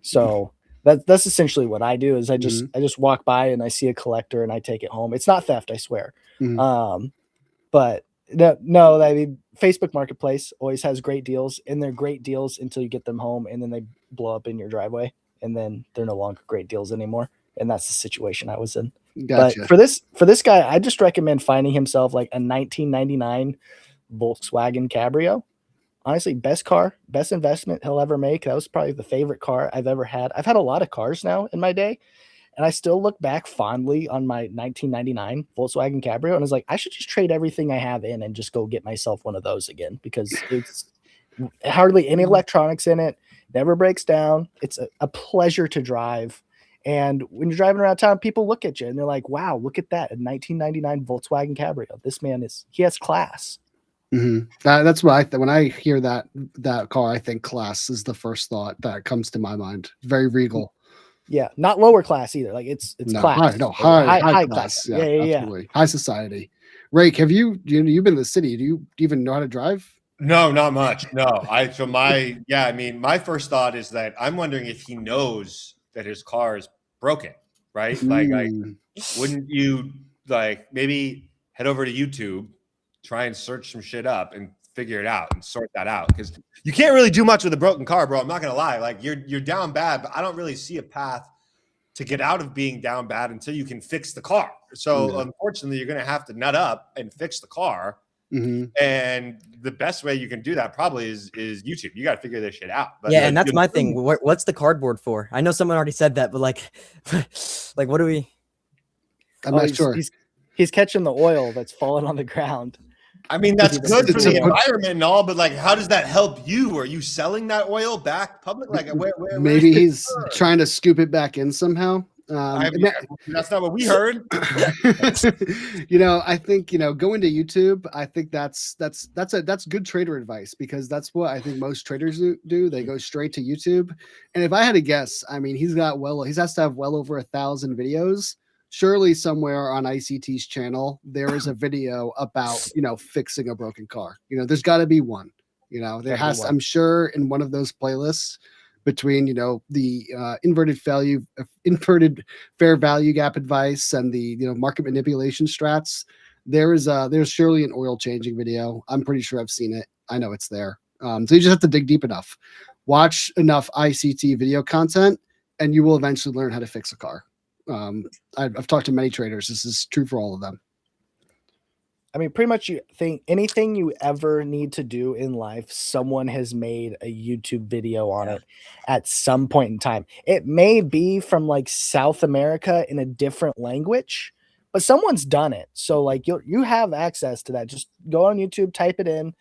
So that's essentially what I do is I just walk by and I see a collector and I take it home. It's not theft, I swear. But no, I mean, Facebook Marketplace always has great deals, and they're great deals until you get them home and then they blow up in your driveway and then they're no longer great deals anymore. And that's the situation I was in. Gotcha. But for this guy, I just recommend finding himself like a 1999 Volkswagen Cabrio. Honestly, best car, best investment he'll ever make. That was probably the favorite car I've ever had. I've had a lot of cars now in my day, and I still look back fondly on my 1999 Volkswagen Cabrio, and I was like, I should just trade everything I have in and just go get myself one of those again because it's hardly any electronics in it, never breaks down. It's a pleasure to drive. And when you're driving around town, people look at you and they're like, wow, look at that. A 1999 Volkswagen Cabrio. This man he has class. Mm-hmm. That's what when I hear that car, I think class is the first thought that comes to my mind. Very regal. Yeah, not lower class either. Like it's class. High class. Yeah, absolutely. High society. Rake, have you been in the city? Do you even know how to drive? No, not much. No, my first thought is that I'm wondering if he knows that his car is broken, right? Like, wouldn't you maybe head over to YouTube, try and search some shit up and figure it out and sort that out? Because you can't really do much with a broken car, bro. I'm not gonna lie. Like you're down bad, but I don't really see a path to get out of being down bad until you can fix the car. So unfortunately, you're gonna have to nut up and fix the car. And the best way you can do that probably is YouTube. You got to figure this shit out. But and that's my thing. What's the cardboard for? I know someone already said that, but like what do we? I'm not sure. He's catching the oil that's falling on the ground. I mean, that's good for the environment and all, but like, how does that help you? Are you selling that oil back public? Like, where maybe he's trying to scoop it back in somehow. That's not what we heard. I think going to YouTube. I think that's good trader advice, because that's what I think most traders do. They go straight to YouTube. And if I had to guess, I mean, he has to have well over 1,000 videos. Surely somewhere on ICT's channel there is a video about fixing a broken car. There's got to be one. I'm sure in one of those playlists, between the inverted fair value gap advice and the market manipulation strats, there's surely an oil changing video. I'm pretty sure I've seen it. I know it's there. So you just have to dig deep enough, watch enough ICT video content, and you will eventually learn how to fix a car. I've talked to many traders. This is true for all of them. I mean, pretty much anything you ever need to do in life, someone has made a YouTube video on it at some point in time. It may be from like South America in a different language, but someone's done it. So like you have access to that. Just go on YouTube, type it in,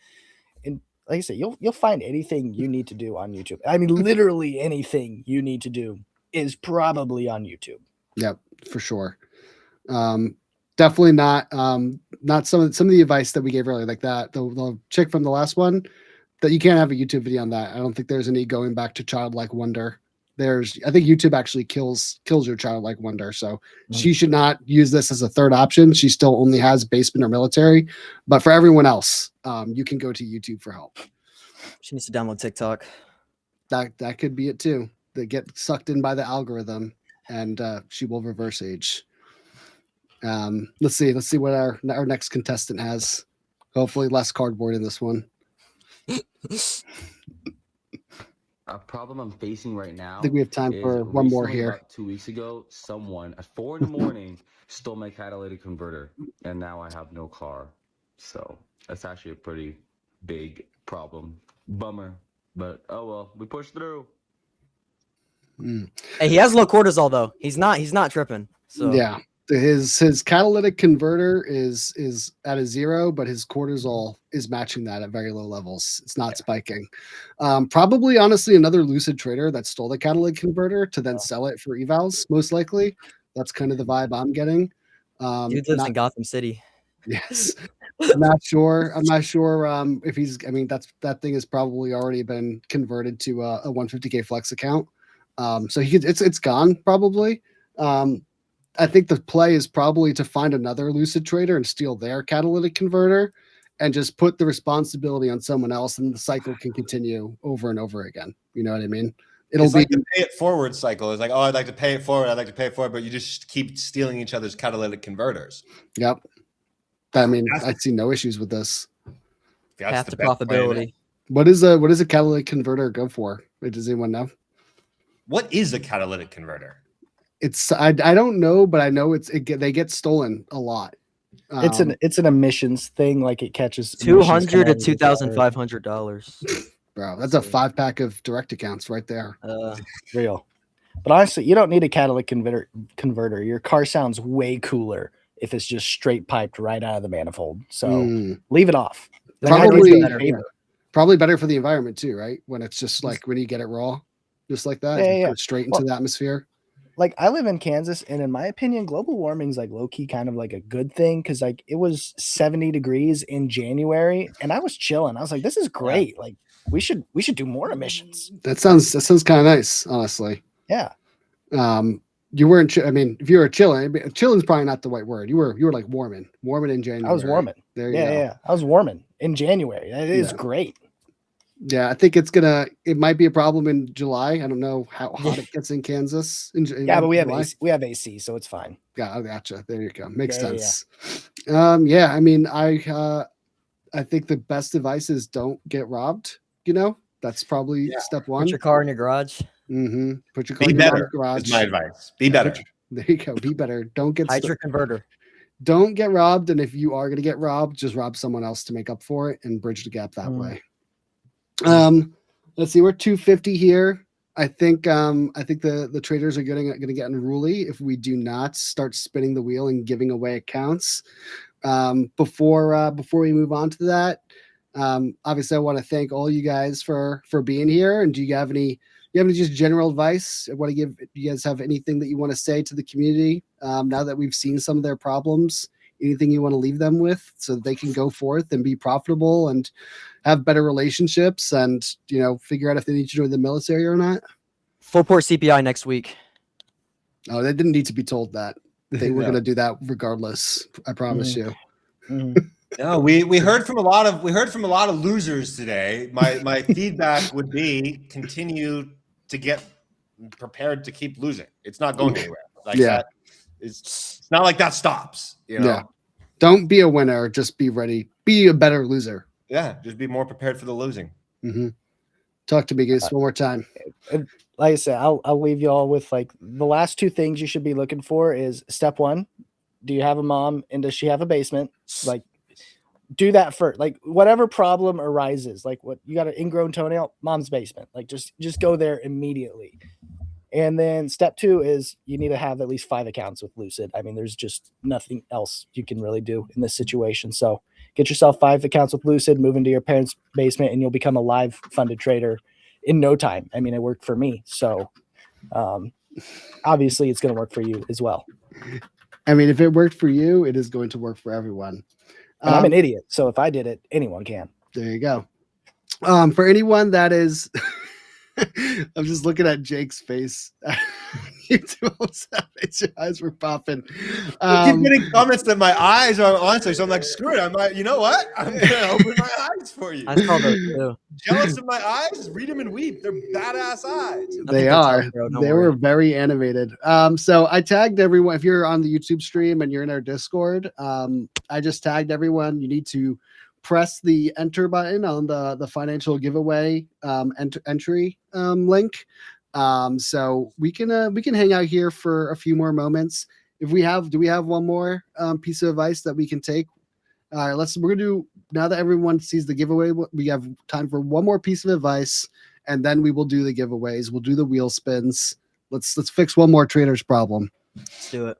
and like I said, you'll find anything you need to do on YouTube. I mean, literally anything you need to do is probably on YouTube. Yep, for sure. Definitely not some of the advice that we gave earlier, like that the chick from the last one, that you can't have a YouTube video on that. I don't think there's any going back to childlike wonder. I think YouTube actually kills your childlike wonder. So she should not use this as a third option. She still only has basement or military, but for everyone else, you can go to YouTube for help. She needs to download TikTok. That could be it too. They get sucked in by the algorithm, and she will reverse age. Let's see what our next contestant has. Hopefully less cardboard in this one. A problem I'm facing right now. I think we have time for one more here. About 2 weeks ago, someone at 4 a.m. stole my catalytic converter, and now I have no car. So that's actually a pretty big problem. Bummer, but oh well, we pushed through. Hey, he has low cortisol though. He's not tripping. So yeah. His catalytic converter is at a 0, but his cortisol is matching that at very low levels. It's not spiking. Probably, honestly, another lucid trader that stole the catalytic converter to then sell it for evals. Most likely, that's kind of the vibe I'm getting. Dude lives in Gotham City. Yes, I'm not sure if he's. I mean, that thing has probably already been converted to a 150K flex account. So it's gone probably. I think the play is probably to find another lucid trader and steal their catalytic converter and just put the responsibility on someone else, and the cycle can continue over and over again. You know what I mean? It's like the pay it forward cycle. It's like, oh, I'd like to pay it forward. I'd like to pay it forward, but you just keep stealing each other's catalytic converters. Yep. I mean, I see no issues with this. Path to profitability. What does a catalytic converter go for? Does anyone know? What is a catalytic converter? I don't know, but I know they get stolen a lot. It's an emissions thing. Like it catches $200 to $2,500. Bro, that's a 5-pack of direct accounts right there. Real. But honestly, you don't need a catalytic converter. Your car sounds way cooler if it's just straight piped right out of the manifold. So leave it off. Probably better for the environment too, right? When it's just like when you get it raw, just like that, yeah. Straight into the atmosphere. Like I live in Kansas, and in my opinion, global warming is like low key kind of like a good thing, because like it was 70 degrees in January, and I was chilling. I was like, this is great. Like we should do more emissions. That sounds kind of nice, honestly. Yeah. You weren't. I mean, if you were chilling is probably not the right word. You were like warming in January. I was warming. There you go. Yeah. I was warming in January. It is great. Yeah, I think it might be a problem in July. I don't know how hot it gets in Kansas. But we have AC, so it's fine. Yeah, I gotcha. There you go. Makes sense. Yeah. I mean, I think the best advice is don't get robbed. That's probably step one. Put your car in your garage. Mm-hmm. Put your car in your garage. Is my advice. Be better. There you go. Be better. Don't get hide your converter. Don't get robbed, and if you are going to get robbed, just rob someone else to make up for it and bridge the gap that way. Let's see, we're 250 here. I think the traders are going to get unruly if we do not start spinning the wheel and giving away accounts. Before we move on to that, obviously I want to thank all you guys for being here. And do you have any you have any just general advice? I want to give. Do you guys have anything that you want to say to the community now that we've seen some of their problems? Anything you want to leave them with so that they can go forth and be profitable and have better relationships and, you know, figure out if they need to join the military or not? Full port CPI next week. Oh, they didn't need to be told that. They were No. going to do that regardless. I promise you. No, we heard from a lot of losers today. My feedback would be continue to get prepared to keep losing. It's not going anywhere. Like Yeah. that. It's not like that stops. You know. Yeah. Don't be a winner. Just be ready. Be a better loser. Yeah. Just be more prepared for the losing. Mm-hmm. Talk to me, guys, one more time. Like I said, I'll leave you all with like the last two things you should be looking for is step one. Do you have a mom and does she have a basement? Like, do that first. Like, whatever problem arises, like what you got an ingrown toenail, mom's basement. Like, just go there immediately. And then step two is you need to have at least 5 accounts with Lucid. I mean, there's just nothing else you can really do in this situation. So get yourself 5 accounts with Lucid, move into your parents' basement, and you'll become a live funded trader in no time. I mean, it worked for me. So obviously it's going to work for you as well. I mean, if it worked for you, it is going to work for everyone. And I'm an idiot. So if I did it, anyone can. There you go. For anyone that is, I'm just looking at Jake's face. YouTube, your eyes were popping. I keep getting comments that my eyes are honestly, so I'm like, screw it. I'm like, you know what? I'm gonna open my eyes for you. I saw those too. Jealous of my eyes? Read them and weep. They're badass eyes. They are. They were very animated. So I tagged everyone. If you're on the YouTube stream and you're in our Discord, I just tagged everyone. You need to press the enter button on the financial giveaway entry link. So we can hang out here for a few more moments. Do we have one more piece of advice that we can take? All right, we're gonna do, now that everyone sees the giveaway, we have time for one more piece of advice, and then we will do the giveaways. We'll do the wheel spins. Let's fix one more trader's problem. Let's do it.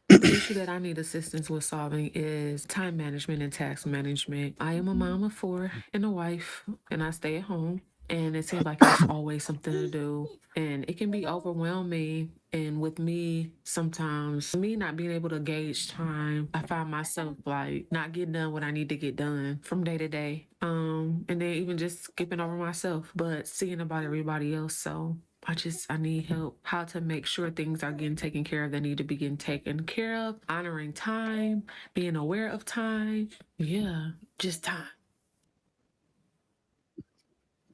The issue that I need assistance with solving is time management and tax management. I am a mom of 4 and a wife, and I stay at home. And it seems like there's always something to do. And it can be overwhelming. And with me, sometimes, me not being able to gauge time, I find myself like not getting done what I need to get done from day to day. And then even just skipping over myself, but seeing about everybody else. So I need help how to make sure things are getting taken care of that need to be getting taken care of, honoring time, being aware of time. Yeah, just time.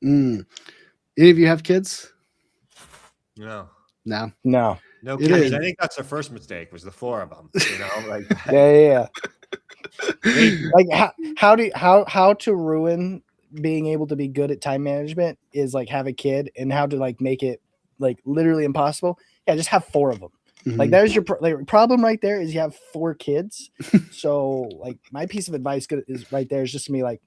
Any of you have kids? No. No. No. No It kids. is. I think that's the first mistake was the 4 of them. You know, like Yeah. Like how to ruin being able to be good at time management is like have a kid, and how to like make it like literally impossible. Yeah, just have 4 of them. Like there's your problem right there is you have 4 kids. So like my piece of advice is right there is just to me like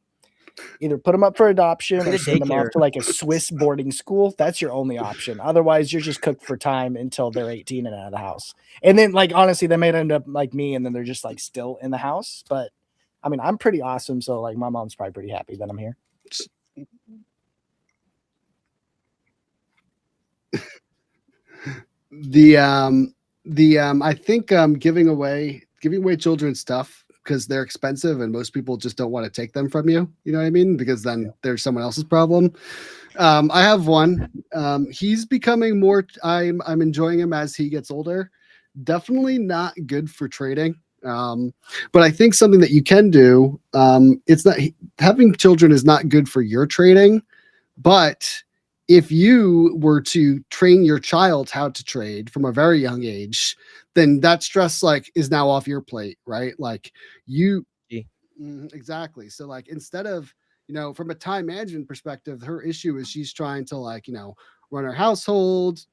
either put them up for adoption or send them off to like a Swiss boarding school. That's your only option. Otherwise, you're just cooked for time until they're 18 and out of the house. And then like honestly, they may end up like me, and then they're just like still in the house. But I mean, I'm pretty awesome. So like my mom's probably pretty happy that I'm here. I think giving away children stuff because they're expensive and most people just don't want to take them from you. You know what I mean? Because then there's someone else's problem. I have one. He's becoming more. I'm enjoying him as he gets older. Definitely not good for trading. But I think something that you can do. It's not having children is not good for your trading, but if you were to train your child how to trade from a very young age, then that stress like is now off your plate, right? Like exactly. So like instead of, from a time management perspective, her issue is she's trying to run her household,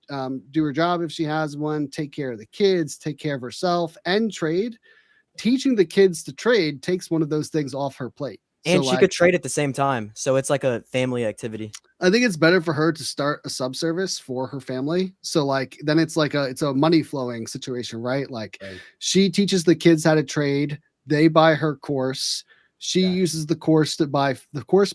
do her job if she has one, take care of the kids, take care of herself, and trade. Teaching the kids to trade takes one of those things off her plate. And she could trade at the same time. So it's like a family activity. I think it's better for her to start a subservice for her family. So then it's it's a money flowing situation, right? She teaches the kids how to trade. They buy her course. She uses the course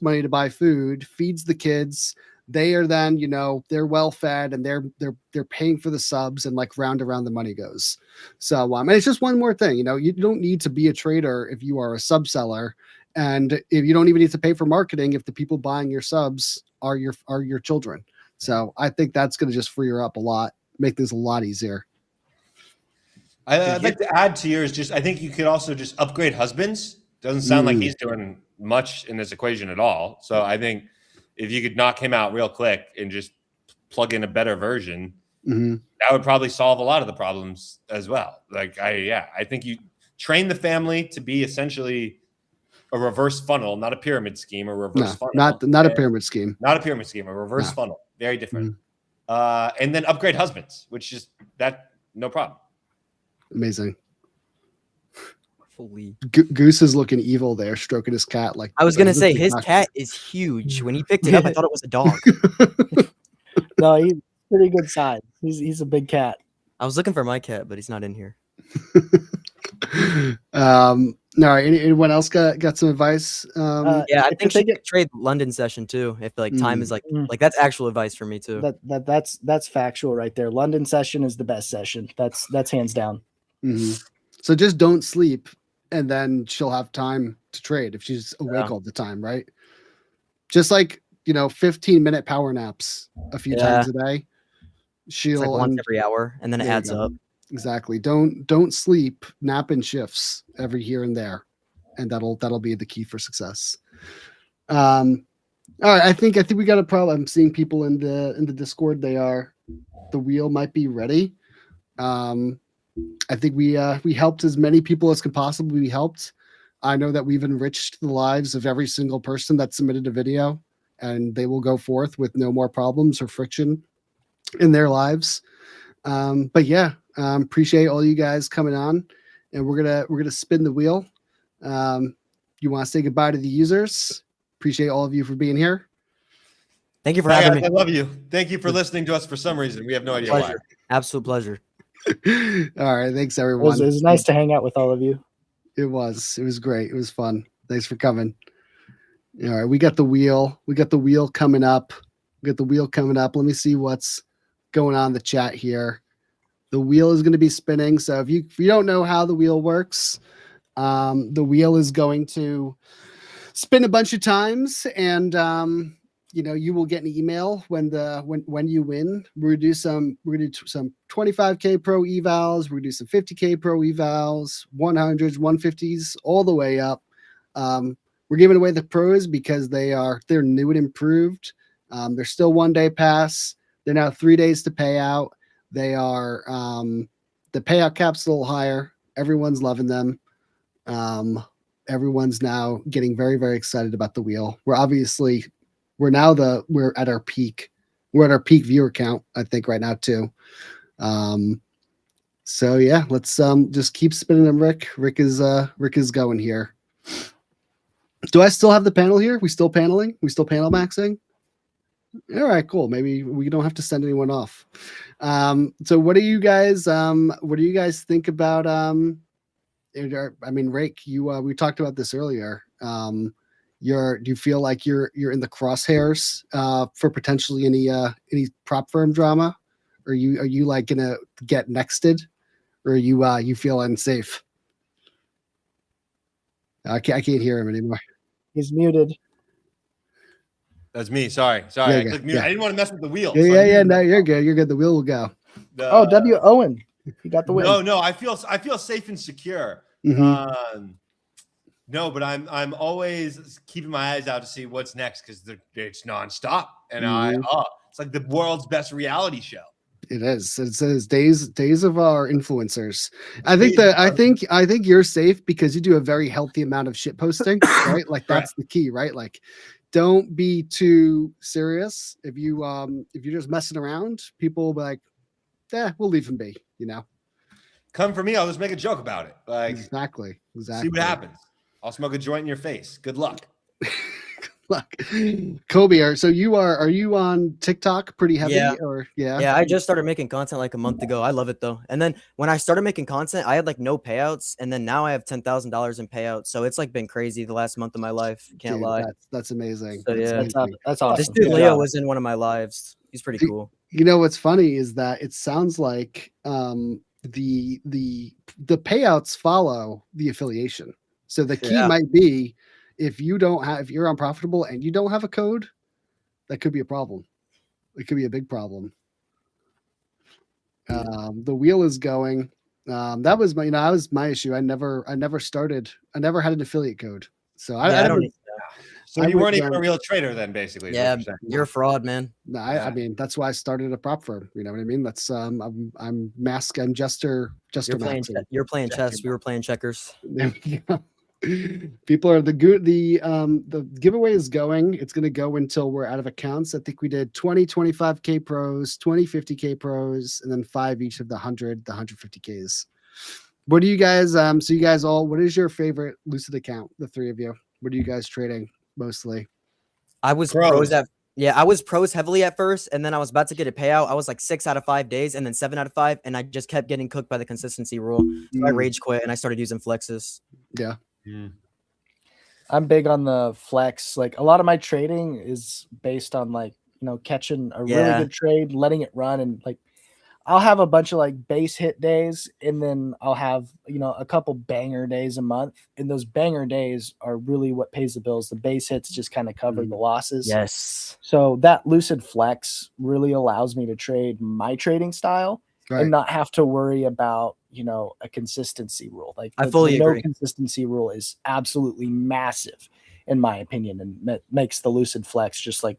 money to buy food, feeds the kids. they are then, you know, they're well fed and they're paying for the subs, and like round around the money goes. So and it's just one more thing, you know, you don't need to be a trader if you are a sub seller, and if you don't even need to pay for marketing if the people buying your subs are your children. So I think that's going to just free her up a lot, make things a lot easier. I'd like to add to yours. Just I think you could also just upgrade husbands. Doesn't sound like he's doing much in this equation at all. So I think if you could knock him out real quick and just plug in a better version, that would probably solve a lot of the problems as well. Like I think you train the family to be essentially a reverse funnel, not a pyramid scheme, a reverse funnel. Not a pyramid scheme. Not a pyramid scheme, a reverse funnel. Very different. And then upgrade husbands, which is that no problem. Amazing. Holy. Goose is looking evil there, stroking his cat. Like I was gonna say, his cat is huge. When he picked it up, I thought it was a dog. No, he's pretty good size. He's a big cat. I was looking for my cat, but he's not in here. All right. Anyone else got some advice? Yeah, I think she could trade London session too. If like time is like that's actual advice for me too. That's factual right there. London session is the best session. That's hands down. So just don't sleep, and then she'll have time to trade if she's awake all the time, right? Just like, you know, 15-minute power naps a few times a day. She'll it's like once every hour, and then it adds up. Exactly. Don't sleep. Nap in shifts every here and there, and that'll be the key for success. All right. I think we got a problem. I'm seeing people in the Discord. The wheel might be ready. I think we helped as many people as could possibly be helped. I know that we've enriched the lives of every single person that submitted a video, and they will go forth with no more problems or friction in their lives. But yeah, appreciate all you guys coming on, and we're gonna spin the wheel. You want to say goodbye to the users? Appreciate all of you for being here. Thank you for having me. I love you. Thank you for listening to us for some reason. We have no idea why. Absolute pleasure. All right, thanks everyone. It was nice to hang out with all of you. It was great. It was fun. Thanks for coming. All right, we got the wheel. Coming up. Let me see what's going on in the chat here. The wheel is going to be spinning. So if you don't know how the wheel works, the wheel is going to spin a bunch of times, and you will get an email when you win. We're gonna do some 25K pro evals. We're gonna do some 50K pro evals, 100s, 150s, all the way up. We're giving away the pros because they're new and improved. They're still 1 day pass. They're now 3 days to pay out. They are the payout cap's a little higher. Everyone's loving them. Everyone's now getting very, very excited about the wheel. We're at our peak. We're at our peak viewer count, I think, right now too. So yeah, let's just keep spinning them, Rick. Rick is going here. Do I still have the panel here? We still paneling? We still panel maxing? All right, cool. Maybe we don't have to send anyone off. So what do you guys think about I mean, Rick, we talked about this earlier. Do you feel like you're in the crosshairs for potentially any prop firm drama? Are you like gonna get nexted, or are you feel unsafe? I can't hear him anymore. He's muted. That's me. Sorry. I clicked mute. I didn't want to mess with the wheel. Yeah. No, you're good. You're good. The wheel will go. W. Owen, you got the win. No. I feel safe and secure. Mm-hmm. No, but I'm always keeping my eyes out to see what's next because it's nonstop, and it's like the world's best reality show. It is. It says days of our influencers. I think you're safe because you do a very healthy amount of shit posting, right? Like that's the key, right? Like, don't be too serious. If you're just messing around, people will be like, we'll leave him be. Come for me, I'll just make a joke about it. Like exactly. See what happens. I'll smoke a joint in your face. Good luck. luck. Kobe, so are you on TikTok pretty heavy Yeah. or Yeah, I just started making content like a month ago. I love it though. And then when I started making content, I had like no payouts, and then now I have $10,000 in payouts. So it's like been crazy the last month of my life. Can't Dude, lie. that's amazing. So yeah, That's awesome. this dude Good Leo job. was in one of my lives. He's pretty cool. You know what's funny is that it sounds like the payouts follow the affiliation. So the key Yeah. might be if you're unprofitable and you don't have a code, that could be a problem. It could be a big problem. The wheel is going. That was my issue. I never had an affiliate code. So Yeah, I don't. So you weren't even a real trader then, basically. is what Yeah, you're saying. you're a fraud, man. No, I mean that's why I started a prop firm. You know what I mean? That's I'm mask and jester maxing. You're playing chess. We were playing checkers. There we go. People are the giveaway is going. It's going to go until we're out of accounts. I think we did 20 25k pros, 20 50k pros, and then 5 each of the 100 the 150ks. What do you guys so you guys all, what is your favorite Lucid account, the three of you? What are you guys trading mostly? I was pros I was pros heavily at first, and then I was about to get a payout. I was like 6 out of 5 days, and then 7 out of 5, and I just kept getting cooked by the consistency rule. So I rage quit and I started using flexes. Yeah. I'm big on the flex. Like a lot of my trading is based on like, catching a really good trade, letting it run, and like I'll have a bunch of like base hit days, and then I'll have, a couple banger days a month. And those banger days are really what pays the bills. The base hits just kind of cover the losses. Yes. So that Lucid Flex really allows me to trade my trading style and not have to worry about, a consistency rule. Like I fully the agree. No consistency rule is absolutely massive in my opinion, and makes the Lucid Flex just like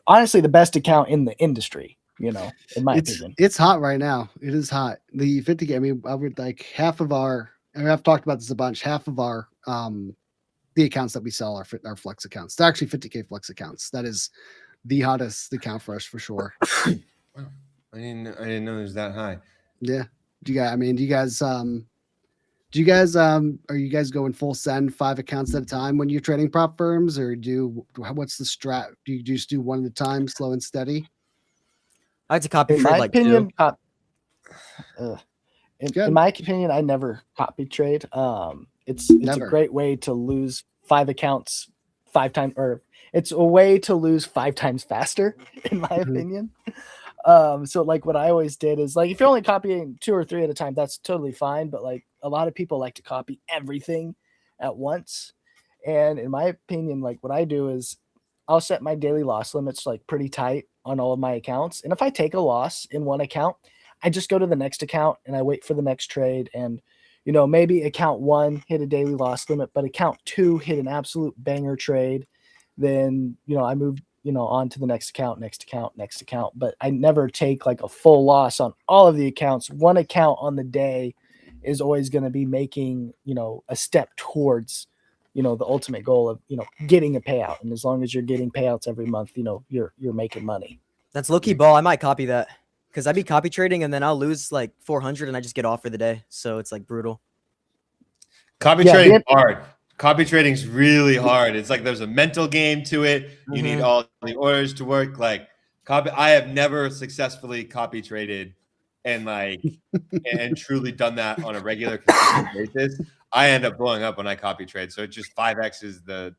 honestly the best account in the industry. In my opinion. It's hot right now. It is hot. The 50k, I mean, I would like half of our, and I've talked about this a bunch, half of our the accounts that we sell are flex accounts. They're actually 50k flex accounts. That is the hottest account for us for sure. Wow. I didn't know it was that high. Yeah. Do you guys are you guys going full send 5 accounts at a time when you're trading prop firms, or what's the strat? Do you just do one at a time, slow and steady? I had to copy In trade my like opinion, 2. in my opinion, I never copy trade. It's a great way to lose 5 accounts 5 times, or it's a way to lose 5 times faster, in my opinion. So like what I always did is like if you're only copying 2 or 3 at a time, that's totally fine. But like a lot of people like to copy everything at once. And in my opinion, like what I do is I'll set my daily loss limits like pretty tight on all of my accounts. And if I take a loss in one account, I just go to the next account and I wait for the next trade. And, maybe account 1 hit a daily loss limit, but account 2 hit an absolute banger trade. Then, I move, on to the next account. But I never take like a full loss on all of the accounts. One account on the day is always going to be making, a step towards, the ultimate goal of, getting a payout. And as long as you're getting payouts every month, you're making money. That's low-key ball. I might copy that because I'd be copy trading and then I'll lose like 400 and I just get off for the day. So it's like brutal. Copy trading is hard. Copy trading is really hard. It's like there's a mental game to it. You need all the orders to work. Like I have never successfully copy traded and and truly done that on a regular consistent basis. I end up blowing up when I copy trade. So it just 5x's the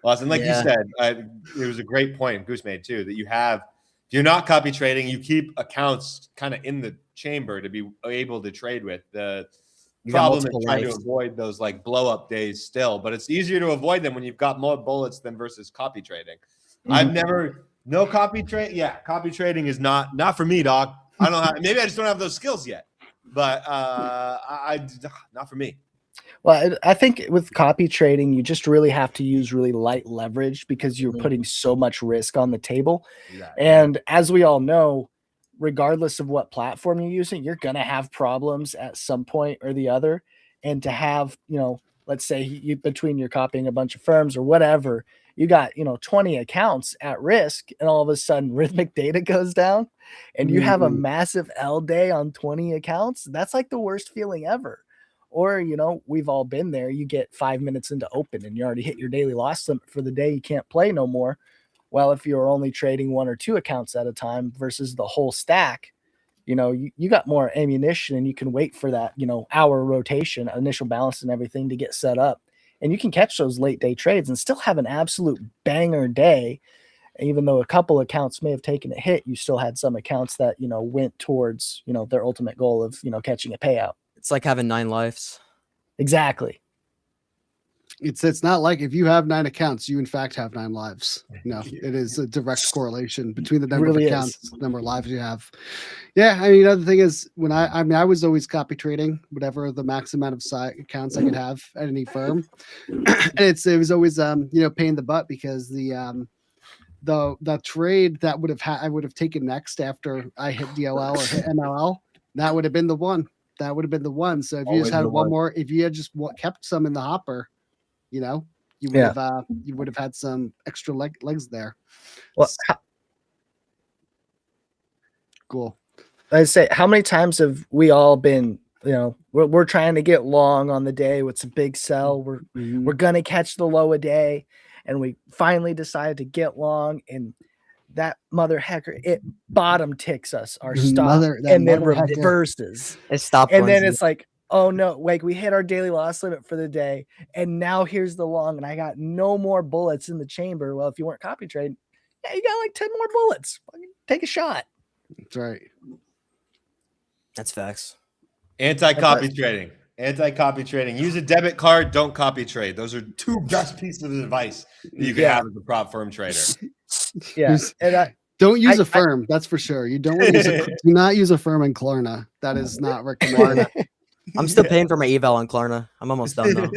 loss. And like you said, it was a great point Goose made too, that if you're not copy trading, you keep accounts kind of in the chamber to be able to trade with. The problem is trying to avoid those like blow up days still, but it's easier to avoid them when you've got more bullets than versus copy trading. I've never copy trade. Yeah, copy trading is not for me, dog. I don't know maybe I just don't have those skills yet, but I not for me. Well, I think with copy trading, you just really have to use really light leverage because you're putting so much risk on the table. And as we all know, regardless of what platform you're using, you're going to have problems at some point or the other. And to have, let's say between you're copying a bunch of firms or whatever, you got, 20 accounts at risk, and all of a sudden Rhythmic data goes down and you have a massive L day on 20 accounts. That's like the worst feeling ever. Or, you know, we've all been there. You get 5 minutes into open and you already hit your daily loss limit for the day. You can't play no more. Well, if you're only trading 1 or 2 accounts at a time versus the whole stack, you know, you got more ammunition and you can wait for that, you know, hour rotation, initial balance and everything to get set up. And you can catch those late day trades and still have an absolute banger day. Even though a couple accounts may have taken a hit, you still had some accounts that, you know, went towards, you know, their ultimate goal of, you know, catching a payout. It's like having 9 lives. Exactly. It's not like if you have 9 accounts, you in fact have 9 lives. No, it is a direct correlation between the number really of accounts, number of lives you have. Yeah, I mean, the thing is, when I was always copy trading whatever the max amount of accounts I could have at any firm, and it was always you know, pain in the butt because the trade that I would have taken next after I hit DLL or hit MLL, that would have been the one. That would have been the one. So if you just had one more, if you had just kept some in the hopper, you know, you would have had some extra legs there. Well, cool. I say, how many times have we all been, you know, we're trying to get long on the day with some big sell. We're gonna catch the low a day, and we finally decide to get long, and that mother hecker, it bottom ticks us our stop and then reverses. It stopped, and then it's like, oh no, like we hit our daily loss limit for the day, and now here's the long, and I got no more bullets in the chamber. Well, if you weren't copy trading, yeah, you got like 10 more bullets. Take a shot. That's right. That's facts. Anti-copy trading. Anti-copy trading. Use a debit card. Don't copy trade. Those are 2 best pieces of advice that you can have as a prop firm trader. Yeah, and don't use a firm. That's for sure. You don't want to use do not use a firm in Klarna. That is not recommended. I'm still paying for my eval on Klarna. I'm almost done though.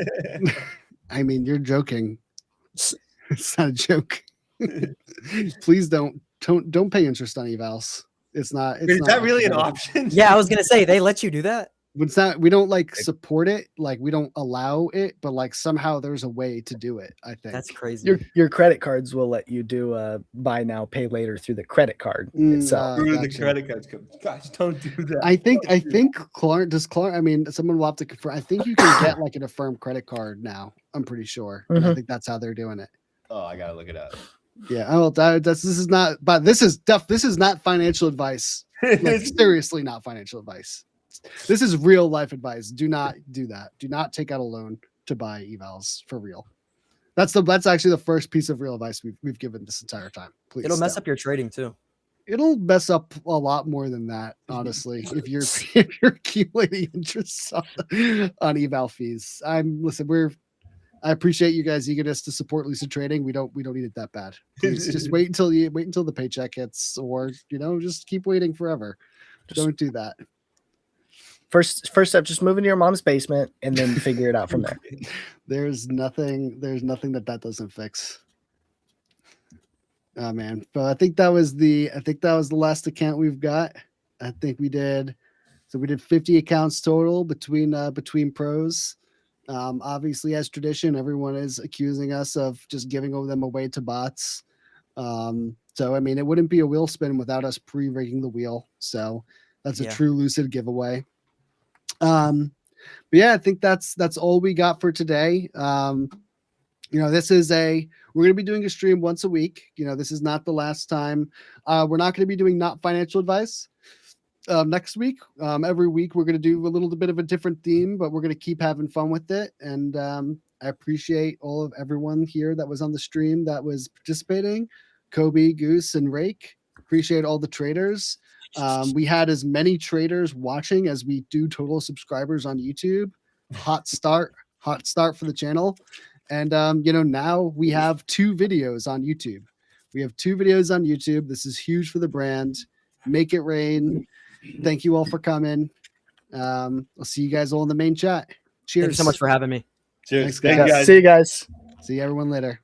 I mean, you're joking. It's not a joke. Please don't pay interest on evals. It's not. Is that really an option? Yeah, I was gonna say they let you do that. It's not. We don't like support it. Like we don't allow it, but like somehow there's a way to do it. I think that's crazy. Your credit cards will let you do buy now, pay later through the credit card itself. Through the credit cards. Gosh, don't do that. I think Klarna. I mean, someone will have to confirm. I think you can get like an Affirm credit card now. I'm pretty sure. I think that's how they're doing it. Oh, I gotta look it up. Yeah. Oh, this is not. But this is not financial advice. Like seriously, not financial advice. This is real life advice. Do not do that. Do not take out a loan to buy evals for real. That's actually the first piece of real advice we've given this entire time. Please. It'll mess up your trading too. It'll mess up a lot more than that, honestly. if you're accumulating interest on eval fees. I appreciate you guys' eagerness to support Lucid Trading. We don't need it that bad. Please just wait until the paycheck hits, or just keep waiting forever. Don't do that. First step, just move into your mom's basement and then figure it out from there. There's nothing that doesn't fix. Oh man. But I think that was the last account we've got. I think we did 50 accounts total between pros. Obviously, as tradition, everyone is accusing us of just giving them away to bots. So I mean, it wouldn't be a wheel spin without us pre-rigging the wheel. So that's a true Lucid giveaway. But yeah, I think that's all we got for today. This is we're going to be doing a stream once a week. This is not the last time. We're not going to be doing not financial advice next week. Every week we're going to do a little bit of a different theme, but we're going to keep having fun with it. And I appreciate all of everyone here that was on the stream that was participating. Kobe, Goose, and Rake. Appreciate all the traders. We had as many traders watching as we do total subscribers on YouTube. Hot start for the channel. And now we have 2 videos on YouTube. This is huge for the brand. Make it rain. Thank you all for coming. I'll see you guys all in the main chat. Cheers. Thank you so much for having me. Cheers. Thanks, guys. See you guys. See everyone later.